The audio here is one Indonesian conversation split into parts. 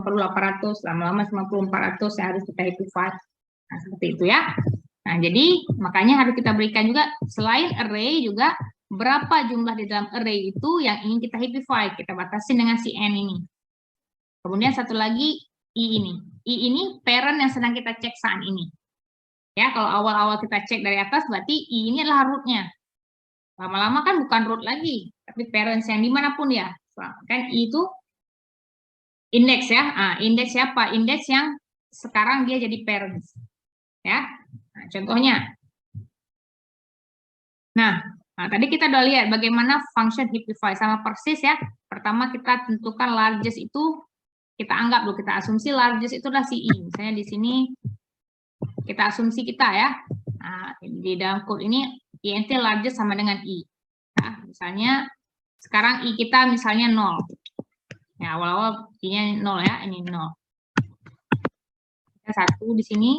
perlu 800, lama-lama 400 yang harus kita happify. Nah, seperti itu ya. Nah, jadi makanya harus kita berikan juga selain array juga berapa jumlah di dalam array itu yang ingin kita happify. Kita batasi dengan si n ini. Kemudian satu lagi i ini. I ini parent yang sedang kita cek saat ini. Ya, kalau awal-awal kita cek dari atas berarti i ini adalah root-nya. Lama-lama kan bukan root lagi, tapi parents yang dimanapun ya. Kan i itu indeks ya. Indeks siapa? Indeks yang sekarang dia jadi parents. Ya. Nah, contohnya. Nah, tadi kita udah lihat bagaimana function happify sama persis ya. Pertama kita tentukan largest itu, kita anggap dulu, kita asumsi largest itu adalah si i. Misalnya di sini kita asumsi kita ya. Nah, di dalam code ini int largest sama dengan i. Nah, misalnya sekarang i kita misalnya 0. Ya, awal-awal i-nya 0 ya, ini 0. Kita 1 di sini,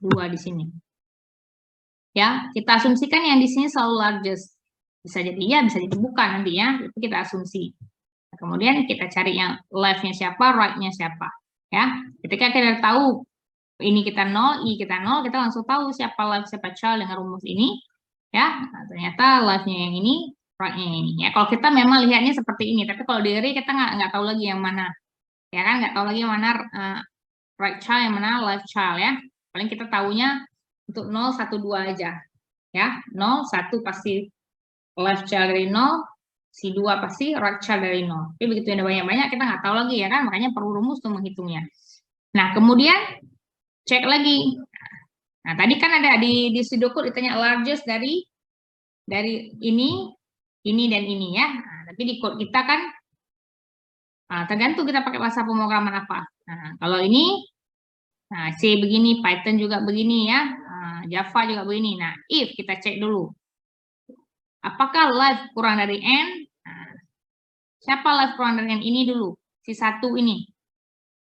2 di sini. Ya, kita asumsikan yang di sini selalu largest. Bisa jadi iya, bisa jadi bukan nanti ya, itu kita asumsi. Nah, kemudian kita cari yang left-nya siapa, right-nya siapa. Ya, ketika kita tahu ini kita 0, i kita 0, kita langsung tahu siapa left, siapa child dengan rumus ini. Ya, nah, ternyata left-nya yang ini, right-nya yang ini. Ya, kalau kita memang lihatnya seperti ini, tapi kalau di array kita nggak tahu lagi yang mana. Ya kan, nggak tahu lagi yang mana right child, yang mana left child ya. Paling kita tahunya untuk 0, 1, 2 aja. Ya, 0, 1 pasti left child dari 0, si 2 pasti right child dari 0. Tapi begitu ada banyak-banyak kita nggak tahu lagi ya kan, makanya perlu rumus untuk menghitungnya. Nah, kemudian cek lagi. Nah, tadi kan ada di pseudocode ditanya largest dari ini dan ini ya. Nah, tapi di code kita kan tergantung kita pakai bahasa pemrograman apa. Nah, kalau ini C begini, Python juga begini ya, Java juga begini. Nah, if kita cek dulu, apakah left kurang dari n? Nah, siapa left kurang dari n ini dulu? Si 1 ini,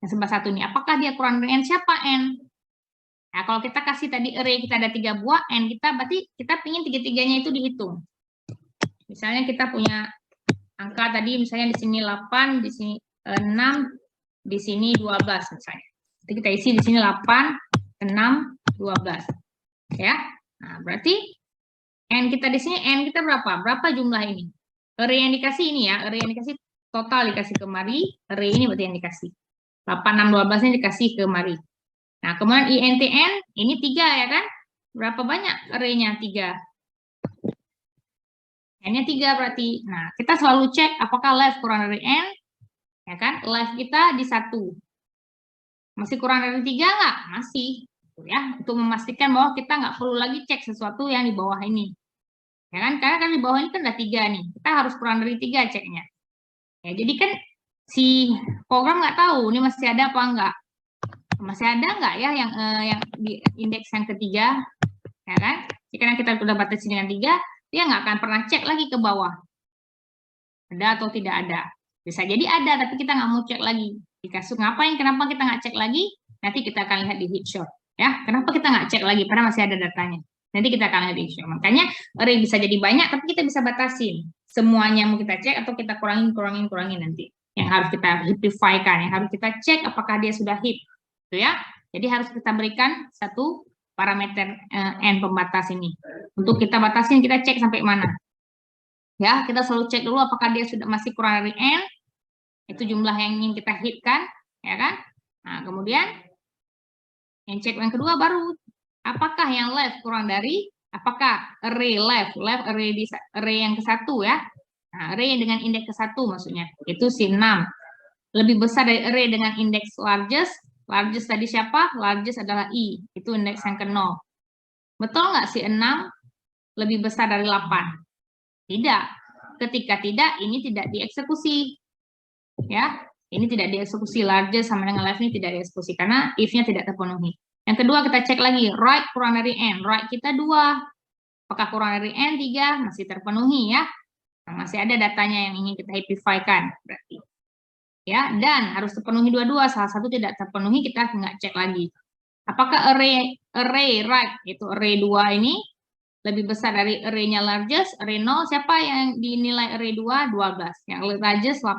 yang sebelah 1 ini. Apakah dia kurang dari n? Siapa n? Nah, kalau kita kasih tadi array kita ada 3 buah, n kita berarti kita ingin tiga-tiganya itu dihitung. Misalnya kita punya angka tadi, misalnya di sini 8, di sini 6, di sini 12 misalnya. Jadi kita isi di sini 8, 6, 12. Ya. Nah, berarti n kita di sini, n kita berapa? Berapa jumlah ini? Array yang dikasih ini ya, array yang dikasih total dikasih kemari, array ini berarti yang dikasih. 8, 6, 12 ini dikasih kemari. Nah, kemudian int n ini 3 ya kan? Berapa banyak array-nya? 3. N-nya 3 berarti. Nah, kita selalu cek apakah left kurang dari n, ya kan? Left kita di 1. Masih kurang dari 3 nggak? Masih. Ya, untuk memastikan bahwa kita nggak perlu lagi cek sesuatu yang di bawah ini. Ya kan? Karena kan di bawah ini kan ada 3 nih. Kita harus kurang dari 3 ceknya. Ya, jadi kan si program nggak tahu ini masih ada apa enggak. Masih ada nggak ya yang di indeks yang ketiga, ya kan? Jika kita sudah batasi dengan 3, dia nggak akan pernah cek lagi ke bawah. Ada atau tidak ada. Bisa jadi ada, tapi kita nggak mau cek lagi. Dikasih ngapain? Kenapa kita nggak cek lagi? Nanti kita akan lihat di headshot. Ya, kenapa kita nggak cek lagi? Karena masih ada datanya. Nanti kita akan lihat di headshot. Makanya array bisa jadi banyak, tapi kita bisa batasin. Semuanya mau kita cek atau kita kurangin nanti. Yang harus kita hipify-kan, yang harus kita cek apakah dia sudah hip. Gitu ya. Jadi harus kita berikan satu parameter n pembatas ini. Untuk kita batasin, kita cek sampai mana. Ya, kita selalu cek dulu apakah dia sudah masih kurang dari n. Itu jumlah yang ingin kita hit-kan, ya kan? Nah, kemudian yang cek yang kedua baru apakah yang left kurang dari, apakah array left array yang ke-1 ya. Nah, array dengan indeks ke-1 maksudnya. Itu si 6. Lebih besar dari array dengan indeks largest. Largest tadi siapa? Largest adalah i. Itu indeks yang ke-0. Betul nggak si 6 lebih besar dari 8? Tidak. Ketika tidak, ini tidak dieksekusi. Ya, ini tidak dieksekusi. Largest sama dengan left ini tidak dieksekusi karena if-nya tidak terpenuhi. Yang kedua kita cek lagi, right kurang dari n. Right kita 2. Apakah kurang dari n? 3. Masih terpenuhi ya. Nah, masih ada datanya yang ingin kita happify-kan berarti. Ya, dan harus terpenuhi dua-dua. Salah satu tidak terpenuhi, kita nggak cek lagi. Apakah array right itu array 2 ini lebih besar dari array-nya largest? Array 0 siapa yang dinilai array 2? 12. Yang largest 8.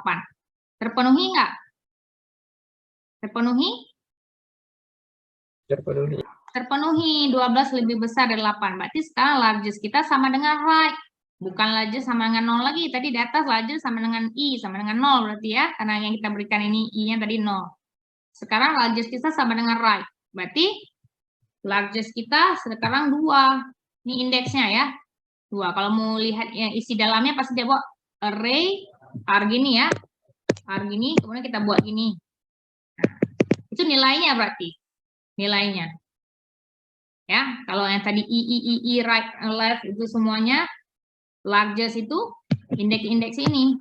Terpenuhi nggak? Terpenuhi? Terpenuhi. Terpenuhi, 12 lebih besar dari 8. Berarti sekarang largest kita sama dengan right. Bukan largest sama dengan 0 lagi. Tadi di atas largest sama dengan I, sama dengan 0 berarti ya. Karena yang kita berikan ini I-nya tadi 0. Sekarang largest kita sama dengan right. Berarti largest kita sekarang 2. Ini indeksnya ya. 2. Kalau mau lihat ya, isi dalamnya pasti dia buat array R gini ya. R gini, kemudian kita buat gini. Nah, itu nilainya berarti. Nilainya. Ya, kalau yang tadi I, right, left itu semuanya largest itu indeks-indeks ini.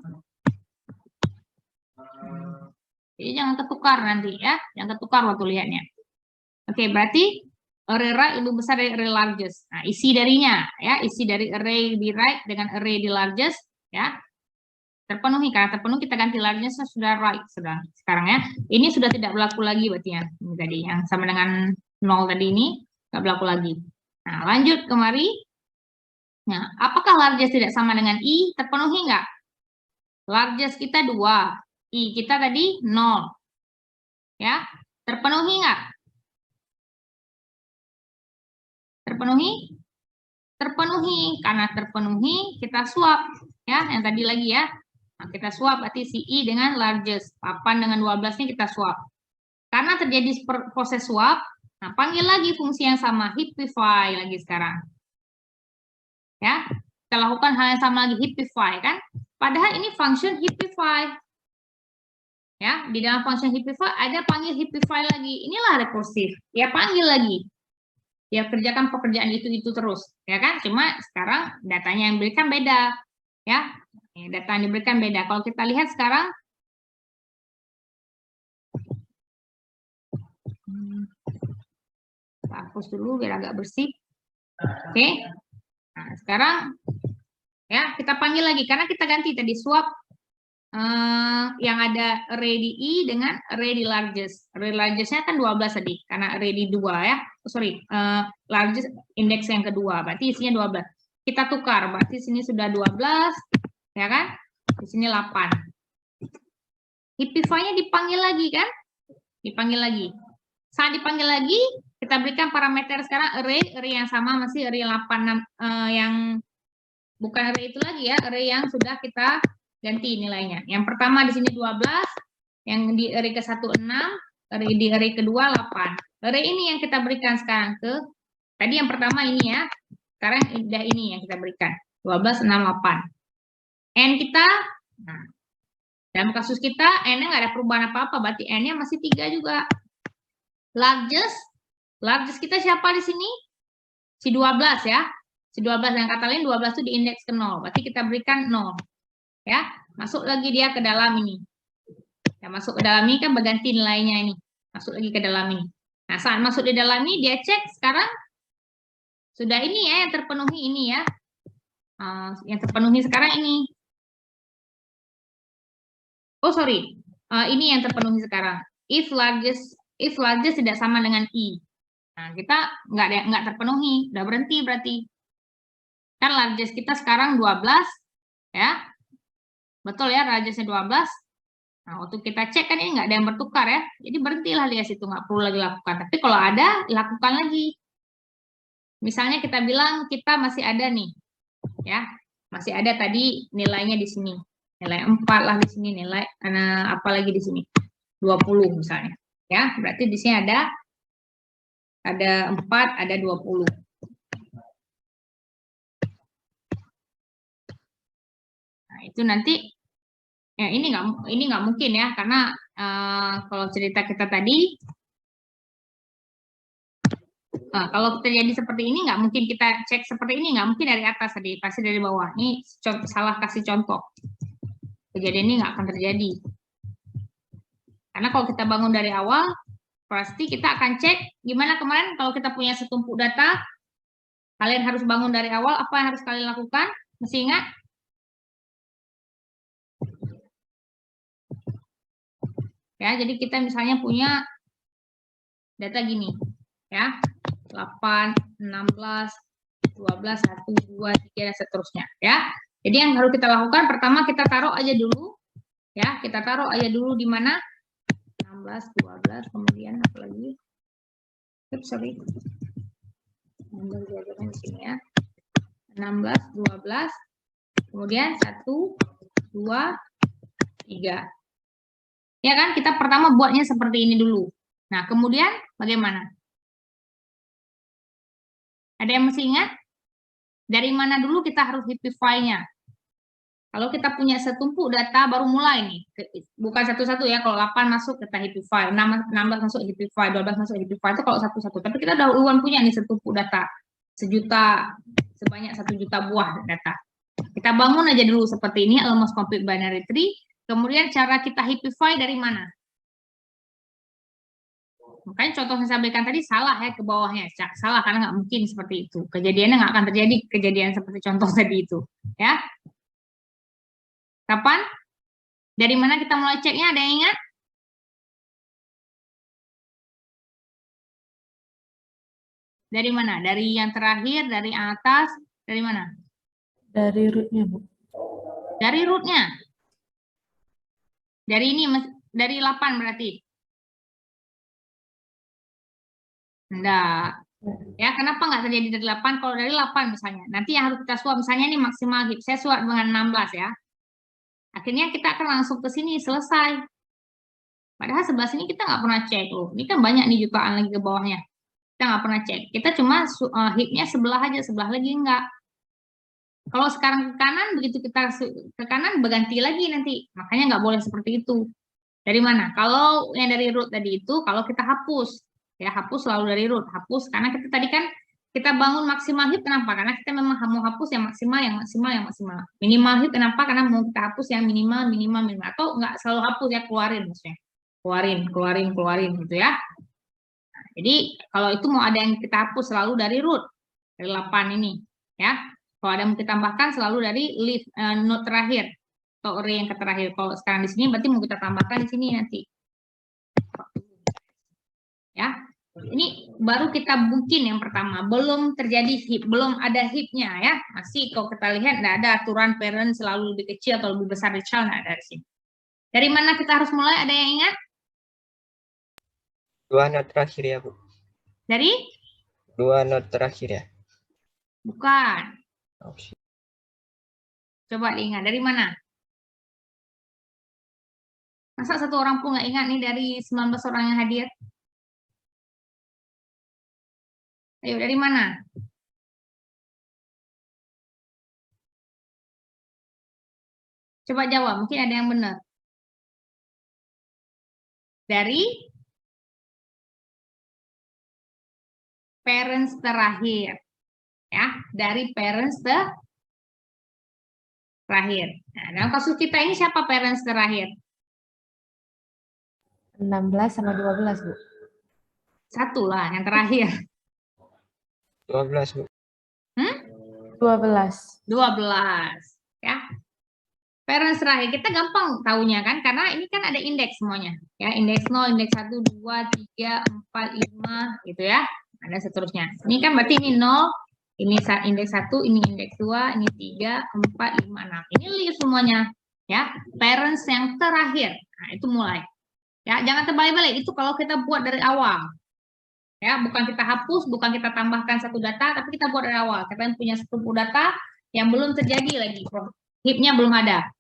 Jadi jangan ketukar nanti ya, jangan ketukar waktu lihatnya. Oke, berarti array right lebih besar dari array largest. Nah, isi darinya ya, isi dari array di right dengan array di largest ya. Terpenuhi, karena terpenuhi kita ganti largest sudah right sudah. Sekarang ya, ini sudah tidak berlaku lagi berarti ya. Ini tadi yang sama dengan 0 tadi ini nggak berlaku lagi. Nah, lanjut kemari. Nah, apakah largest tidak sama dengan I? Terpenuhi nggak? Largest kita 2. I kita tadi 0. Ya, terpenuhi nggak? Terpenuhi? Terpenuhi. Karena terpenuhi, kita swap. Ya, yang tadi lagi ya. Nah, kita swap berarti si I dengan largest. 8 dengan 12 ini kita swap. Karena terjadi proses swap, nah panggil lagi fungsi yang sama, heapify lagi sekarang. Ya, kita lakukan hal yang sama lagi, heapify kan? Padahal ini function heapify. Ya, di dalam function heapify ada panggil heapify lagi. Inilah rekursif. Ya panggil lagi. Ya kerjakan pekerjaan itu terus, ya kan? Cuma sekarang datanya yang diberikan beda. Ya, data yang diberikan beda. Kalau kita lihat sekarang kita hapus dulu biar agak bersih. Oke. Nah, sekarang ya kita panggil lagi karena kita ganti tadi swap yang ada array di I dengan array di largest. Array largestnya kan 12 tadi karena array di 2 ya. Largest indeks yang kedua. Berarti isinya 12. Kita tukar. Berarti sini sudah 12 ya kan? Di sini 8. Heapify-nya dipanggil lagi kan? Dipanggil lagi. Saat dipanggil lagi, kita berikan parameter sekarang array yang sama masih array 8 yang bukan array itu lagi ya, array yang sudah kita ganti nilainya. Yang pertama di sini 12, yang di array ke-1 6, di array kedua 8. Array ini yang kita berikan sekarang ke tadi yang pertama ini ya. Sekarang udah ini yang kita berikan. 12 6 8. N kita nah, dalam kasus kita N-nya nggak ada perubahan apa-apa, berarti N-nya masih 3 juga. Largest kita siapa di sini? Si 12 ya. Si 12 yang kata lain 12 itu di indeks ke 0. Berarti kita berikan 0. Ya, masuk lagi dia ke dalam ini. Ya, masuk ke dalam ini kan berganti nilainya ini. Masuk lagi ke dalam ini. Nah, saat masuk di dalam ini dia cek sekarang sudah ini ya yang terpenuhi ini ya. Yang terpenuhi sekarang ini. Oh, sorry. Ini yang terpenuhi sekarang. If largest tidak sama dengan I. Nah, kita nggak terpenuhi, udah berhenti berarti. Kan largest kita sekarang 12, ya. Betul ya, largestnya 12. Nah, waktu kita cek kan ini nggak ada yang bertukar ya. Jadi berhentilah dia situ, nggak perlu lagi lakukan. Tapi kalau ada, lakukan lagi. Misalnya kita bilang kita masih ada nih, ya. Masih ada tadi nilainya di sini. Nilai 4 lah di sini, nilai apa lagi di sini? 20 misalnya. Ya, berarti di sini ada 4, ada 20. Nah, itu nanti ya ini nggak mungkin ya karena kalau cerita kita tadi kalau terjadi seperti ini nggak mungkin kita cek seperti ini, nggak mungkin dari atas tadi, pasti dari bawah. Ini salah kasih contoh. Kejadian ini nggak akan terjadi. Karena kalau kita bangun dari awal, pasti kita akan cek gimana kemarin kalau kita punya setumpuk data, kalian harus bangun dari awal, apa yang harus kalian lakukan? Masih ingat? Ya, jadi kita misalnya punya data gini, ya, 8, 16, 12, 1, 2, 3, dan seterusnya, ya. Jadi yang harus kita lakukan, pertama kita taruh aja dulu, ya, kita taruh aja dulu di mana? Nah, 16, 12, kemudian apa lagi? Oops, sorry. 16, 12 di sini ya. 16, 12, kemudian 1, 2, 3. Ya kan, kita pertama buatnya seperti ini dulu. Nah, kemudian bagaimana? Ada yang masih ingat? Dari mana dulu kita harus hippify-nya? Kalau kita punya setumpuk data baru mulai nih. Bukan satu-satu ya, kalau 8 masuk kita hippify, 16 masuk hippify, 12 masuk hippify, itu kalau satu-satu. Tapi kita udah duluan punya nih setumpuk data. Sebanyak 1 juta buah data. Kita bangun aja dulu seperti ini, almost complete binary tree. Kemudian cara kita hippify dari mana? Makanya contoh yang saya berikan tadi salah ya ke bawahnya. Salah karena nggak mungkin seperti itu. Kejadiannya nggak akan terjadi kejadian seperti contoh tadi itu. Ya. Kapan? Dari mana kita mulai ceknya? Ada yang ingat? Dari mana? Dari yang terakhir, dari atas, dari mana? Dari rootnya, Bu. Dari rootnya. Dari ini, dari 8 berarti. Enggak. Ya, kenapa nggak terjadi dari 8? Kalau dari 8 misalnya. Nanti yang harus kita swap, misalnya ini maksimal hip. Saya swap dengan 16 ya. Akhirnya kita akan langsung ke sini, selesai. Padahal sebelah sini kita nggak pernah cek loh. Ini kan banyak nih jutaan lagi ke bawahnya. Kita nggak pernah cek. Kita cuma hipnya sebelah aja, sebelah lagi enggak. Kalau sekarang ke kanan, begitu kita ke kanan berganti lagi nanti. Makanya nggak boleh seperti itu. Dari mana? Kalau yang dari root tadi itu, kalau kita hapus. Ya, hapus selalu dari root. Hapus, karena kita tadi kan kita bangun maksimal hip, kenapa? Karena kita memang mau hapus yang maksimal, yang maksimal, yang maksimal. Minimal hip, kenapa? Karena mau kita hapus yang minimal, minimal, minimal. Atau nggak selalu hapus ya, keluarin maksudnya. Keluarin gitu ya. Nah, jadi kalau itu mau ada yang kita hapus selalu dari root. Dari 8 ini. Ya. Kalau ada yang mau kita tambahkan selalu dari leaf, node terakhir. Atau array yang terakhir. Kalau sekarang di sini berarti mau kita tambahkan di sini nanti. Ya. Ini baru kita bikin yang pertama, belum terjadi hip, belum ada hipnya ya. Masih kalau kita lihat tidak ada aturan parent selalu lebih kecil atau lebih besar dari child, tidak ada di sini. Dari mana kita harus mulai? Ada yang ingat? 2 not terakhir ya, Bu. Dari? 2 not terakhir ya. Bukan. Okay. Coba diingat dari mana? Masa satu orang pun nggak ingat nih dari 19 orang yang hadir? Ayo, dari mana? Coba jawab, mungkin ada yang benar. Dari parents terakhir. Ya, dari parents terakhir. Nah, dalam kasus kita ini siapa parents terakhir? 16 sama 12, Bu. Satu lah, yang terakhir. 12, Bu. 12. 12. Ya. Parents terakhir, kita gampang tahunya kan, karena ini kan ada indeks semuanya. Ya, indeks 0, indeks 1, 2, 3, 4, 5, gitu ya. Ada seterusnya. Ini kan berarti ini 0, ini indeks 1, ini indeks 2, ini 3, 4, 5, 6. Ini list semuanya. Ya, parents yang terakhir. Nah, itu mulai. Ya, jangan terbalik-balik. Itu kalau kita buat dari awal. Ya, bukan kita hapus, bukan kita tambahkan satu data, tapi kita buat dari awal. Kita punya 10 data yang belum terjadi lagi. Hipnya belum ada.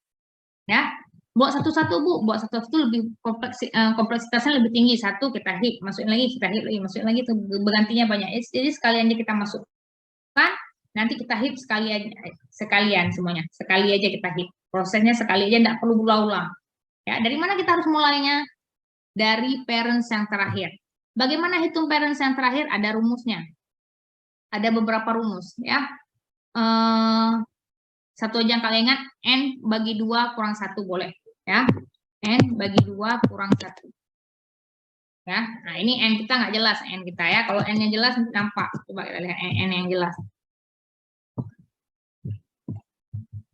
Ya, buat satu-satu, Bu. Buat satu-satu lebih kompleksitasnya lebih tinggi. Satu kita hip, masukin lagi, kita hip lagi, masukin lagi, itu bergantinya banyak. Jadi sekalian aja kita masukkan, nanti kita hip sekalian semuanya. Sekali aja kita hip. Prosesnya sekali aja, enggak perlu ulang-ulang. Ya, dari mana kita harus mulainya? Dari parents yang terakhir. Bagaimana hitung parents yang terakhir? Ada rumusnya. Ada beberapa rumus ya. Satu aja yang kalian ingat, n bagi 2 kurang 1 boleh ya. N bagi 2 kurang 1. Ya. Nah, ini n kita nggak jelas, n kita ya. Kalau n-nya jelas nampak. Coba kita lihat n yang jelas.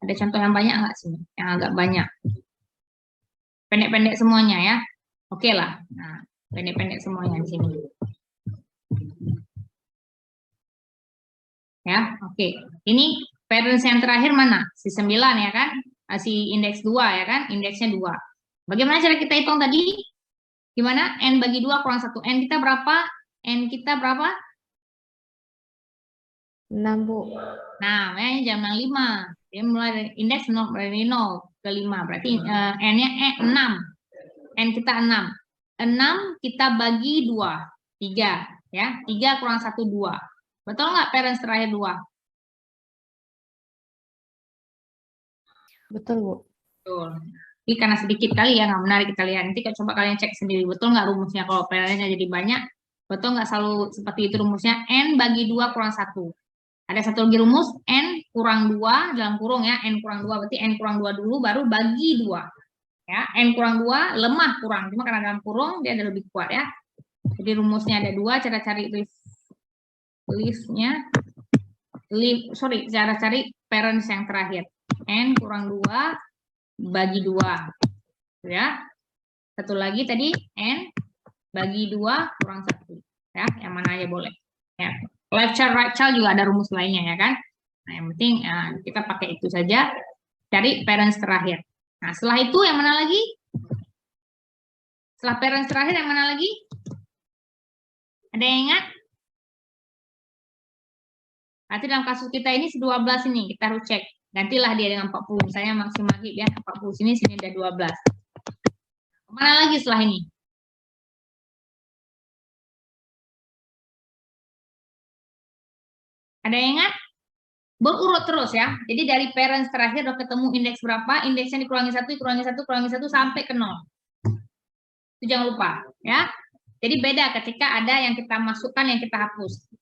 Ada contoh yang banyak nggak sih? Yang agak banyak. Pendek-pendek semuanya ya. Oke lah. Nah, pendek-pendek semuanya di sini. Ya, oke. Ini parents yang terakhir mana? Si 9 ya kan? Si indeks 2 ya kan? Indeksnya 2. Bagaimana cara kita hitung tadi? Gimana? N bagi 2 kurang 1. N kita berapa? N kita berapa? 6, Bu. Nah, jangan 5. Dia mulai dari indeks 0 dari 0 ke 5. Berarti N-nya 6. N kita 6. 6 kita bagi 2. 3. Ya, 3 kurang 1, 2. Betul nggak parents terakhir 2? Betul, Bu. Betul. Ini karena sedikit kali ya, nggak menarik kita lihat. Nanti coba kalian cek sendiri, betul nggak rumusnya kalau parents-nya jadi banyak? Betul nggak selalu seperti itu rumusnya? N bagi 2 kurang 1. Ada satu lagi rumus, N kurang 2 dalam kurung ya, N kurang 2, berarti N kurang 2 dulu, baru bagi 2. Ya, N kurang 2, lemah kurang, cuma karena dalam kurung dia ada lebih kuat ya. Jadi rumusnya ada 2, cara cari cara cari parents yang terakhir. N kurang 2 bagi 2. Ya. Satu lagi tadi, N bagi 2 kurang 1. Ya, yang mana aja boleh. Ya. Left child, right child juga ada rumus lainnya ya kan. Nah, yang penting kita pakai itu saja, cari parents terakhir. Nah, setelah itu yang mana lagi? Setelah parents terakhir yang mana lagi? Ada yang ingat? Berarti dalam kasus kita ini 12 ini, kita harus cek. Gantilah dia dengan 40. Misalnya maksimal hit ya, 40 sini ada 12. Mana lagi setelah ini? Ada yang ingat? Berurut terus ya. Jadi dari parents terakhir udah ketemu indeks berapa, indeksnya dikurangi 1, dikurangi 1, kurangi 1 sampai ke 0. Itu jangan lupa ya. Jadi beda ketika ada yang kita masukkan, yang kita hapus.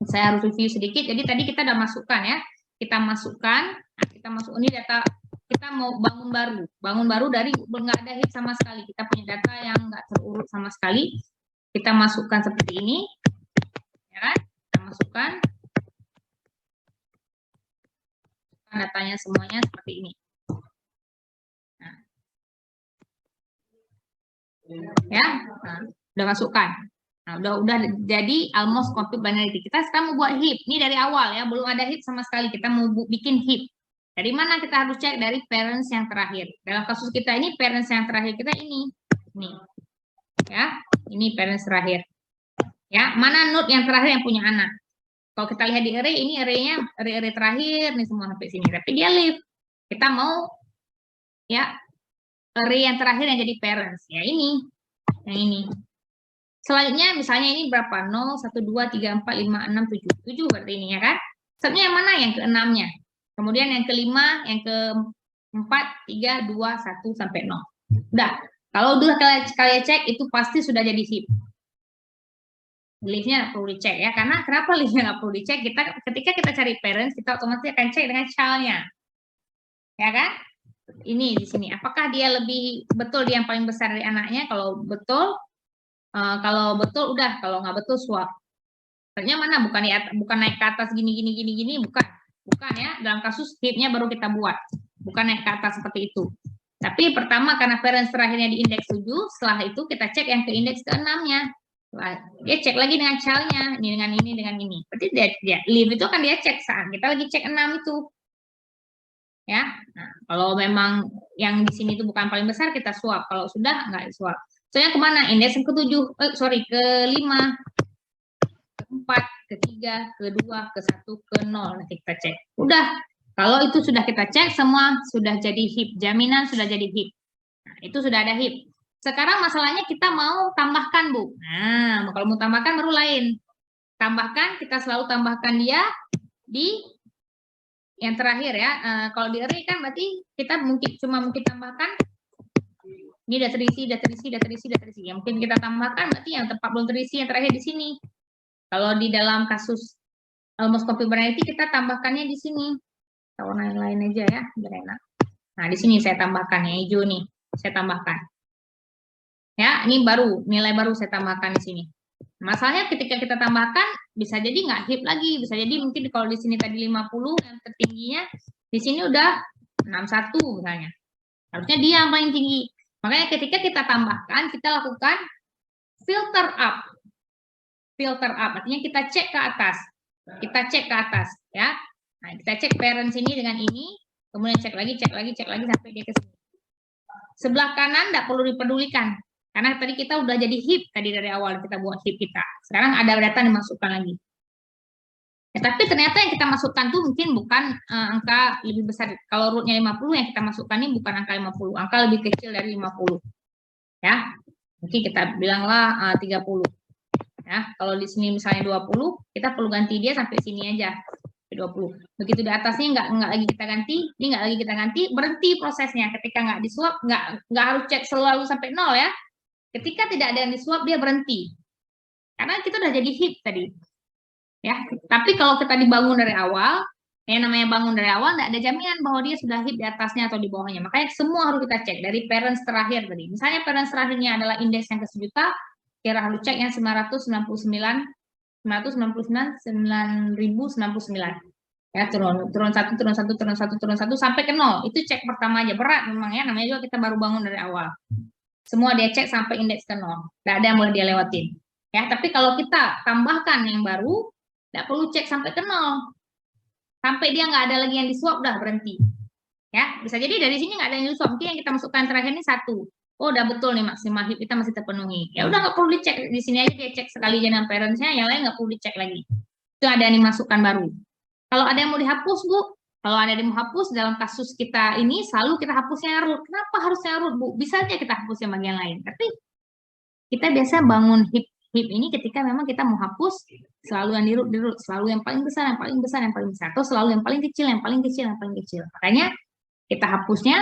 Saya harus review sedikit. Jadi tadi kita udah masukkan ya. Kita masukkan, kita masuk ini data, kita mau bangun baru dari nggak ada hit sama sekali. Kita punya data yang nggak terurut sama sekali. Kita masukkan seperti ini, ya. Kita masukkan datanya semuanya seperti ini. Nah. Ya, udah masukkan. Nah, udah jadi almost complete binary. Kita sekarang mau buat heap. Ini dari awal ya, belum ada heap sama sekali. Kita mau bikin heap. Dari mana kita harus cek? Dari parents yang terakhir. Dalam kasus kita ini parents yang terakhir kita ini. Nih. Ya, ini parents terakhir. Ya, mana node yang terakhir yang punya anak? Kalau kita lihat di array, ini array-nya array terakhir nih semua sampai sini. Tapi dia leave. Kita mau ya array yang terakhir yang jadi parents. Ya ini. Yang ini. Selanjutnya misalnya ini berapa? 0, 1, 2, 3, 4, 5, 6, 7. 7 berarti ini ya kan? Selanjutnya yang mana? Yang ke-6-nya. Kemudian yang ke-5, yang ke-4, 3, 2, 1, sampai 0. Udah. Kalau udah kalian cek, itu pasti sudah jadi heap. Leave-nya perlu dicek ya. Karena kenapa leave-nya nggak perlu dicek? Ketika kita cari parents, kita otomatis akan cek dengan child-nya. Ya kan? Ini di sini. Apakah dia lebih betul, dia yang paling besar dari anaknya? Kalau betul udah, kalau nggak betul swap. Ternyata mana bukan naik ke atas gini bukan ya. Dalam kasus heap-nya baru kita buat, bukan naik ke atas seperti itu. Tapi pertama karena parents terakhirnya di indeks 7, setelah itu kita cek yang ke indeks ke-6-nya. Dia cek lagi dengan child-nya, ini dengan ini. Berarti dia leave itu akan dia cek saat kita lagi cek 6 itu. Ya. Nah, kalau memang yang di sini itu bukan paling besar, kita swap. Kalau sudah nggak swap. Soalnya kemana? Indeks yang ke-7, ke-5, ke-4, ke-3, ke-2, ke-1, ke-0. Nanti kita cek. Udah. Kalau itu sudah kita cek, semua sudah jadi heap. Jaminan sudah jadi heap. Nah, itu sudah ada heap. Sekarang masalahnya kita mau tambahkan, Bu. Nah, kalau mau tambahkan baru lain. Tambahkan, kita selalu tambahkan dia di yang terakhir ya. Kalau di array kan berarti kita cuma mungkin tambahkan. Ini udah terisi. Yang mungkin kita tambahkan berarti yang tempat belum terisi yang terakhir di sini. Kalau di dalam kasus almost complete binary kita tambahkannya di sini. Warna yang lain aja ya, biar enak. Nah, di sini saya tambahkan yang hijau nih. Saya tambahkan. Ya, ini nilai baru saya tambahkan di sini. Masalahnya ketika kita tambahkan bisa jadi nggak heap lagi, bisa jadi mungkin kalau di sini tadi 50 yang tertingginya, di sini udah 61 misalnya. Harusnya dia yang paling tinggi. Makanya ketika kita tambahkan, kita lakukan filter up. Filter up, artinya kita cek ke atas. Ya. Nah, kita cek parents ini dengan ini, kemudian cek lagi sampai dia ke sini. Sebelah kanan tidak perlu dipedulikan. Karena tadi kita udah jadi heap tadi dari awal kita buat heap kita. Sekarang ada data yang dimasukkan lagi. Ya, tapi ternyata yang kita masukkan tuh mungkin bukan angka lebih besar. Kalau rootnya 50 yang kita masukkan ini bukan angka 50, angka lebih kecil dari 50. Ya, mungkin kita bilanglah 30. Ya, kalau di sini misalnya 20, kita perlu ganti dia sampai sini aja. 20. Begitu di atasnya nggak lagi kita ganti, ini nggak lagi kita ganti, berhenti prosesnya. Ketika nggak disuap, nggak harus cek selalu sampai 0 ya. Ketika tidak ada yang disuap, dia berhenti. Karena kita udah jadi heap tadi. Ya, tapi kalau kita dibangun dari awal, yang namanya bangun dari awal, nggak ada jaminan bahwa dia sudah heap di atasnya atau di bawahnya. Makanya semua harus kita cek dari parents terakhir tadi. Misalnya parents terakhirnya adalah indeks yang ke sejuta, kira harus cek yang 999.999 ya, turun satu sampai ke 0. Itu cek pertama aja, berat memang ya, namanya juga kita baru bangun dari awal. Semua dia cek sampai indeks ke 0, nggak ada yang boleh dia lewatin ya. Tapi kalau kita tambahkan yang baru, nggak perlu cek sampai ke 0, sampai dia nggak ada lagi yang disuap, udah berhenti ya. Bisa jadi dari sini nggak ada yang disuap, mungkin yang kita masukkan terakhir ini 1. Oh, udah betul nih maksimal heap kita masih terpenuhi. Ya udah, nggak perlu dicek, di sini aja dia cek sekali dengan parentsnya, yang lain nggak perlu dicek lagi. Itu ada yang dimasukkan baru. Kalau ada yang mau dihapus, Bu, kalau ada yang mau hapus dalam kasus kita ini selalu kita hapusnya root. Kenapa harusnya root, Bu? Bisa aja kita hapus yang bagian lain. Tapi kita biasa bangun heap ini ketika memang kita mau hapus selalu yang di root, selalu yang paling besar, yang paling besar, yang paling besar, atau selalu yang paling kecil, yang paling kecil, yang paling kecil. Makanya kita hapusnya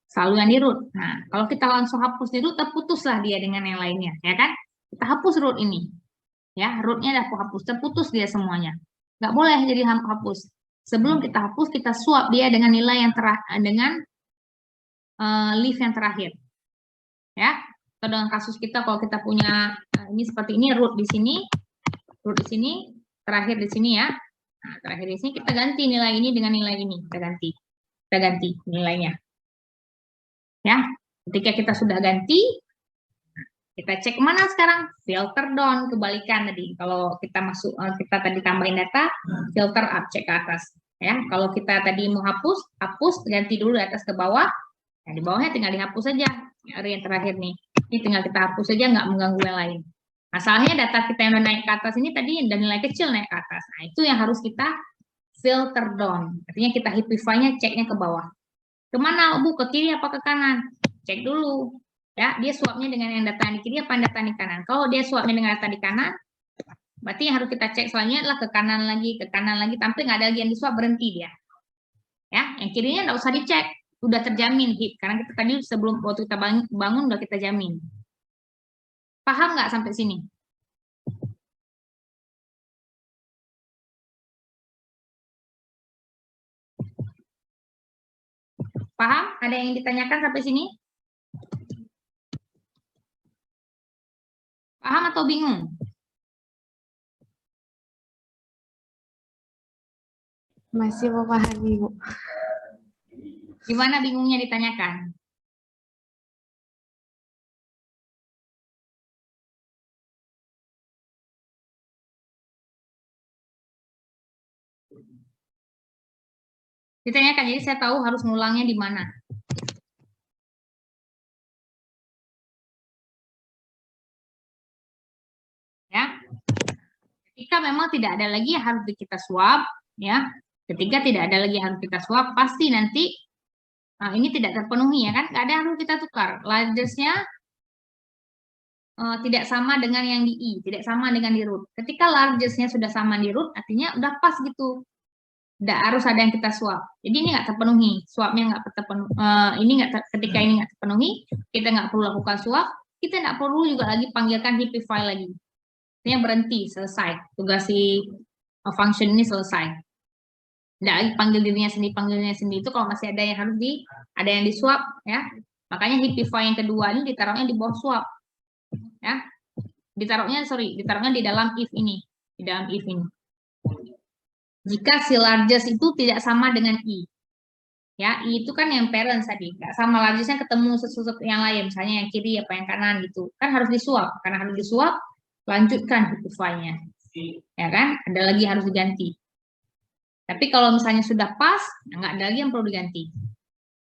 selalu yang di root. Nah, kalau kita langsung hapus di root, terputuslah dia dengan yang lainnya, ya kan? Kita hapus root ini. Ya, rootnya udah hapus, terputus dia semuanya. Nggak boleh jadi hapus. Sebelum kita hapus, kita swap dia dengan nilai yang dengan leaf yang terakhir. Ya, atau dengan kasus kita kalau kita punya ini seperti ini, root di sini, terakhir di sini ya. Nah, terakhir di sini kita ganti nilai ini dengan nilai ini, kita ganti nilainya. Ya, ketika kita sudah ganti, kita cek kemana sekarang? Filter down, kebalikan tadi. Kalau kita masuk, kita tadi tambahin data, filter up, cek ke atas. Ya, kalau kita tadi mau hapus, ganti dulu dari atas ke bawah. Nah, di bawahnya tinggal dihapus saja. Yang terakhir nih, ini tinggal kita hapus saja, nggak mengganggu yang lain. Masalahnya data kita yang udah naik ke atas ini tadi dan nilai kecil naik ke atas. Nah, itu yang harus kita filter down. Artinya kita heapify-nya, ceknya ke bawah. Kemana, Bu? Ke kiri apa ke kanan? Cek dulu. Ya, dia swapnya dengan yang data di kiri apa yang data di kanan. Kalau dia swapnya dengan data di kanan, berarti yang harus kita cek selanjutnya adalah ke kanan lagi, sampai nggak ada lagi yang diswap, berhenti dia. Ya, yang kirinya nggak usah dicek, udah terjamin heap, karena kita tadi sebelum waktu kita bangun udah kita jamin. Paham nggak sampai sini? Paham? Ada yang ditanyakan sampai sini? Paham atau bingung? Masih memahami, Bu. Gimana bingungnya, ditanyakan? Ditanyakan, jadi saya tahu harus ngulangnya di mana. Ya, ketika memang tidak ada lagi yang harus kita swap, ya, ketika tidak ada lagi yang harus kita swap, pasti nanti ini tidak terpenuhi, ya kan? Nggak ada yang harus kita tukar. Largest-nya tidak sama dengan yang di I, tidak sama dengan di root. Ketika largest-nya sudah sama di root, artinya udah pas gitu. Tidak harus ada yang kita swap. Jadi ini nggak terpenuhi, swapnya nggak terpenuhi. Ketika ini nggak terpenuhi, kita nggak perlu lakukan swap. Kita nggak perlu juga lagi panggilkan heapify lagi. Artinya berhenti, selesai. Tugas si function ini selesai. Nggak lagi panggil dirinya sendiri, itu kalau masih ada yang harus ada yang di swap, ya. Makanya heapify yang kedua ini ditaruhnya di bawah swap, ya. Ditaruhnya di dalam if ini, di dalam if ini. Jika si largest itu tidak sama dengan I, ya, I itu kan yang parents tadi, nggak sama largestnya ketemu sesuatu yang lain, misalnya yang kiri apa yang kanan gitu, kan harus disuap. Karena harus disuap, lanjutkan heapify-nya, ya kan? Ada lagi harus diganti. Tapi kalau misalnya sudah pas, nggak ada lagi yang perlu diganti.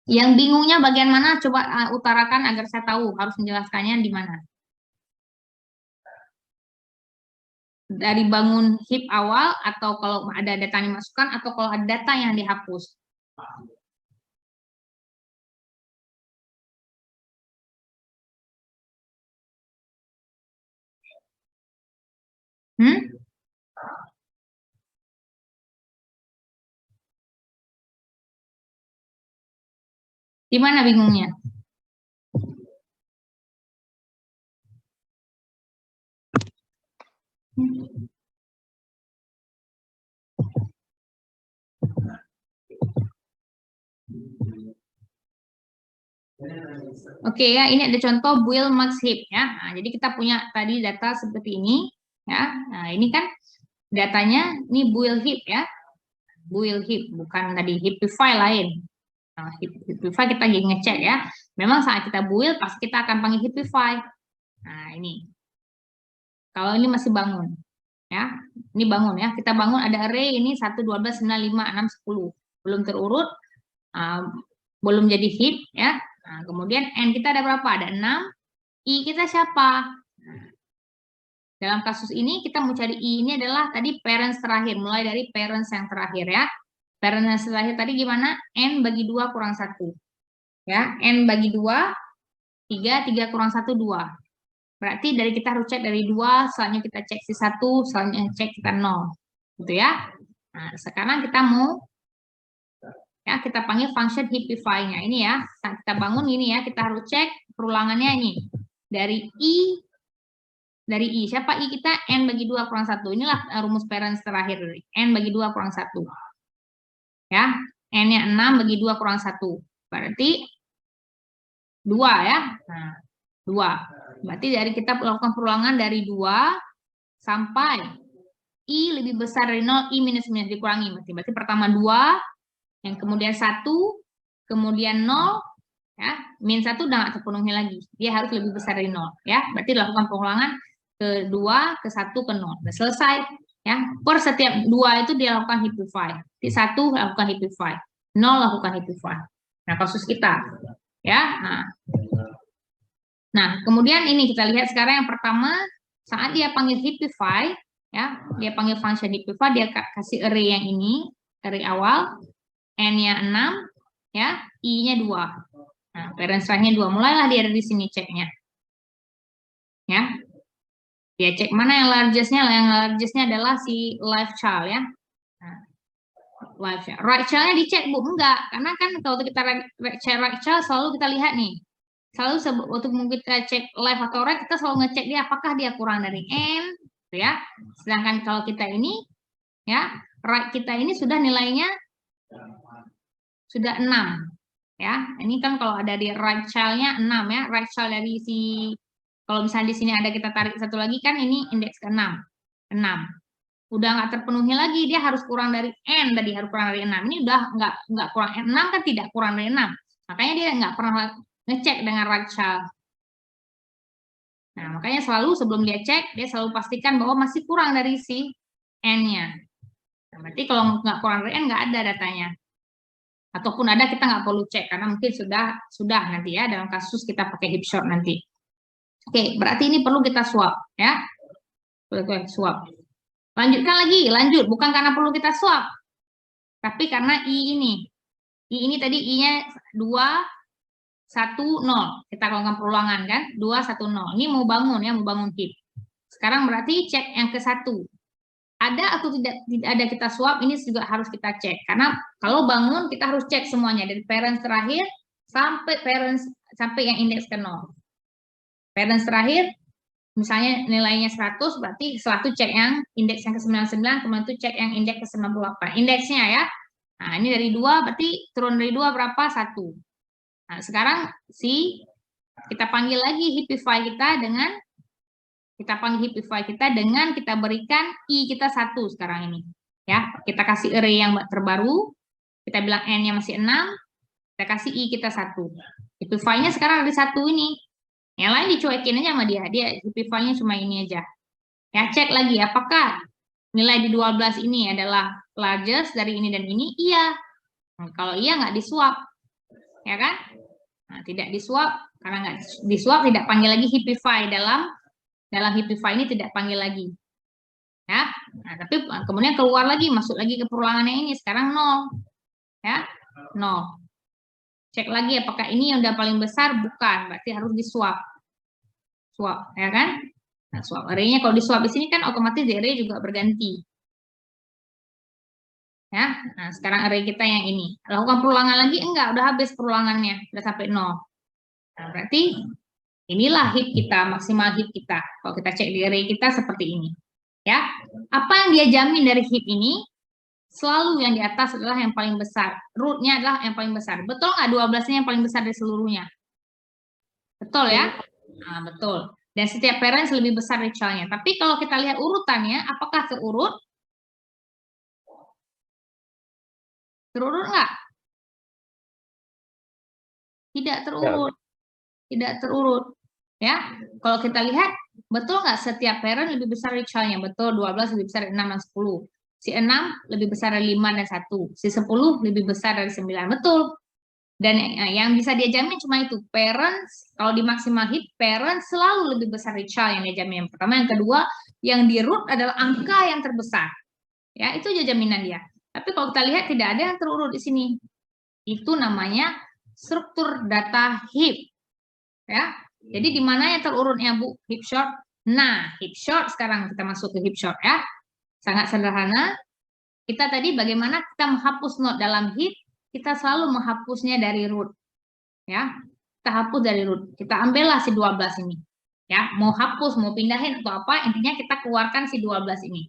Yang bingungnya bagian mana? Coba utarakan agar saya tahu harus menjelaskannya di mana. Dari bangun heap awal, atau kalau ada data yang dimasukkan, atau kalau ada data yang dihapus. Di mana bingungnya? Oke ya, ini ada contoh build max heap ya. Nah, jadi kita punya tadi data seperti ini ya. Nah, ini kan datanya ini build heap ya. Build heap, bukan tadi heapify lain. Nah, heapify kita lagi ngecek ya. Memang saat kita build pasti kita akan panggil heapify. Nah, ini. Kalau ini masih bangun ya. Ini bangun ya. Kita bangun ada array ini 1 12 9 5 6 10. Belum terurut. Belum jadi heap ya. Nah, kemudian N kita ada berapa? Ada 6. I kita siapa? Dalam kasus ini kita mau cari I ini adalah tadi parents terakhir. Mulai dari parents yang terakhir ya. Parents yang terakhir tadi gimana? N bagi 2 kurang 1. Ya, N bagi 2, 3, 3 kurang 1, 2. Berarti dari kita harus cek dari 2, selanjutnya kita cek si 1, selanjutnya cek kita 0. Gitu ya. Nah, sekarang kita mau ya, kita panggil function heapify-nya. Ini ya, saat kita bangun ini ya, kita harus cek perulangannya ini. Dari I, siapa I kita? N bagi 2 kurang 1. Inilah rumus parents terakhir. N bagi 2 kurang 1. Ya, N-nya 6 bagi 2 kurang 1. Berarti 2 ya. Nah, 2. Berarti dari kita melakukan perulangan dari 2 sampai I lebih besar dari 0, I minus minus dikurangi. Berarti pertama 2, yang kemudian 1, kemudian 0, ya, min 1 udah nggak terpenuhi lagi. Dia harus lebih besar dari 0. Ya, berarti dilakukan pengulangan ke 2, ke 1, ke 0. Udah selesai. Ya, per setiap 2 itu dia lakukan heapify. Di 1 lakukan heapify. 0 lakukan heapify. Nah, kasus kita. Ya, nah, kemudian ini kita lihat sekarang yang pertama, saat dia panggil heapify, ya, dia panggil function heapify, dia kasih array yang ini, array awal, N-nya 6, ya, I-nya 2. Nah, parents range-nya 2. Mulailah dia dari sini ceknya. Ya. Dia cek mana yang largest-nya. Yang largest-nya adalah si live child ya. Nah, live child. Right child-nya dicek, Bu? Enggak. Karena kan kalau kita cek right child selalu kita lihat nih. Selalu waktu kita cek live atau right, kita selalu ngecek dia apakah dia kurang dari N, gitu ya. Sedangkan kalau kita ini, ya, right kita ini sudah nilainya sudah 6 ya. Ini kan kalau ada di right child-nya 6 ya. Right child dari si, kalau misalnya di sini ada kita tarik satu lagi kan ini indeks ke 6. 6. Udah nggak terpenuhi lagi, dia harus kurang dari N tadi, harus kurang dari 6. Ini udah nggak kurang 6 kan, tidak kurang dari 6. Makanya dia nggak pernah ngecek dengan right child. Nah, makanya selalu sebelum dia cek, dia selalu pastikan bahwa masih kurang dari si N-nya. Nah, berarti kalau nggak kurang dari N, nggak ada datanya. Ataupun ada kita nggak perlu cek karena mungkin sudah nanti ya dalam kasus kita pakai heap sort nanti. Oke, berarti ini perlu kita swap ya. Perlu kita swap. Lanjutkan lagi, lanjut, bukan karena perlu kita swap. Tapi karena I ini. I ini tadi I-nya 2 1 0. Kita lakukan perulangan kan? 2 1 0. Ini mau bangun ya, mau bangun heap. Sekarang berarti cek yang ke-1. Ada atau tidak ada kita swap, ini juga harus kita cek. Karena kalau bangun kita harus cek semuanya dari parents terakhir sampai yang indeks ke 0. Parents terakhir misalnya nilainya 100, berarti setelah itu cek yang indeks yang ke-99, kemudian itu cek yang indeks ke-98. Indeksnya ya. Nah, ini dari 2 berarti turun dari 2 berapa? 1. Nah, sekarang kita panggil lagi heapify kita dengan kita berikan I kita 1 sekarang ini. Ya, kita kasih array yang terbaru, kita bilang N-nya masih 6, kita kasih I kita 1. Heapify-nya sekarang ada 1 ini. Yang lain dicuekin aja sama dia heapify-nya cuma ini aja. Ya, cek lagi apakah nilai di 12 ini adalah largest dari ini dan ini? Iya. Nah, kalau iya nggak disuap. ya kan? Nah, tidak disuap, karena nggak disuap tidak panggil lagi Hipify, dalam Hipify ini tidak panggil lagi. Ya, nah, tapi kemudian keluar lagi, masuk lagi ke perulangan yang ini, sekarang 0. Ya, 0. Cek lagi apakah ini yang udah paling besar, bukan, berarti harus disuap. Suap, ya kan? Nah, suap arraynya kalau disuap di sini kan otomatis di array juga berganti. Ya, nah sekarang array kita yang ini. Lakukan perulangan lagi? Enggak, udah habis perulangannya, udah sampai 0. Nah, berarti inilah heap kita, maksimal heap kita. Kalau kita cek di array kita seperti ini. Ya, apa yang dia jamin dari heap ini? Selalu yang di atas adalah yang paling besar. Root-nya adalah yang paling besar. Betul nggak 12-nya yang paling besar dari seluruhnya? Betul ya? Nah, betul. Dan setiap parents lebih besar dari child-nya. Tapi kalau kita lihat urutannya, apakah terurut? Terurut nggak? Tidak terurut. Tidak terurut. Ya, kalau kita lihat, betul nggak setiap parent lebih besar dari child-nya? Betul, 12 lebih besar dari 6 dan 10. Si 6 lebih besar dari 5 dan 1. Si 10 lebih besar dari 9. Betul. Dan yang bisa dia jamin cuma itu. Parents, kalau di maksimal heap, parents selalu lebih besar dari child yang dia jamin. Yang pertama, yang kedua, yang di root adalah angka yang terbesar. Ya, itu aja jaminan dia. Tapi kalau kita lihat tidak ada yang terurut di sini. Itu namanya struktur data heap. Ya. Jadi di mana yang terurutnya, Bu? Heap sort. Nah, heap sort sekarang kita masuk ke heap sort ya. Sangat sederhana. Kita tadi bagaimana kita menghapus node dalam heap, kita selalu menghapusnya dari root. Ya. Kita hapus dari root. Kita ambillah si 12 ini. Ya, mau hapus, mau pindahin atau apa, intinya kita keluarkan si 12 ini.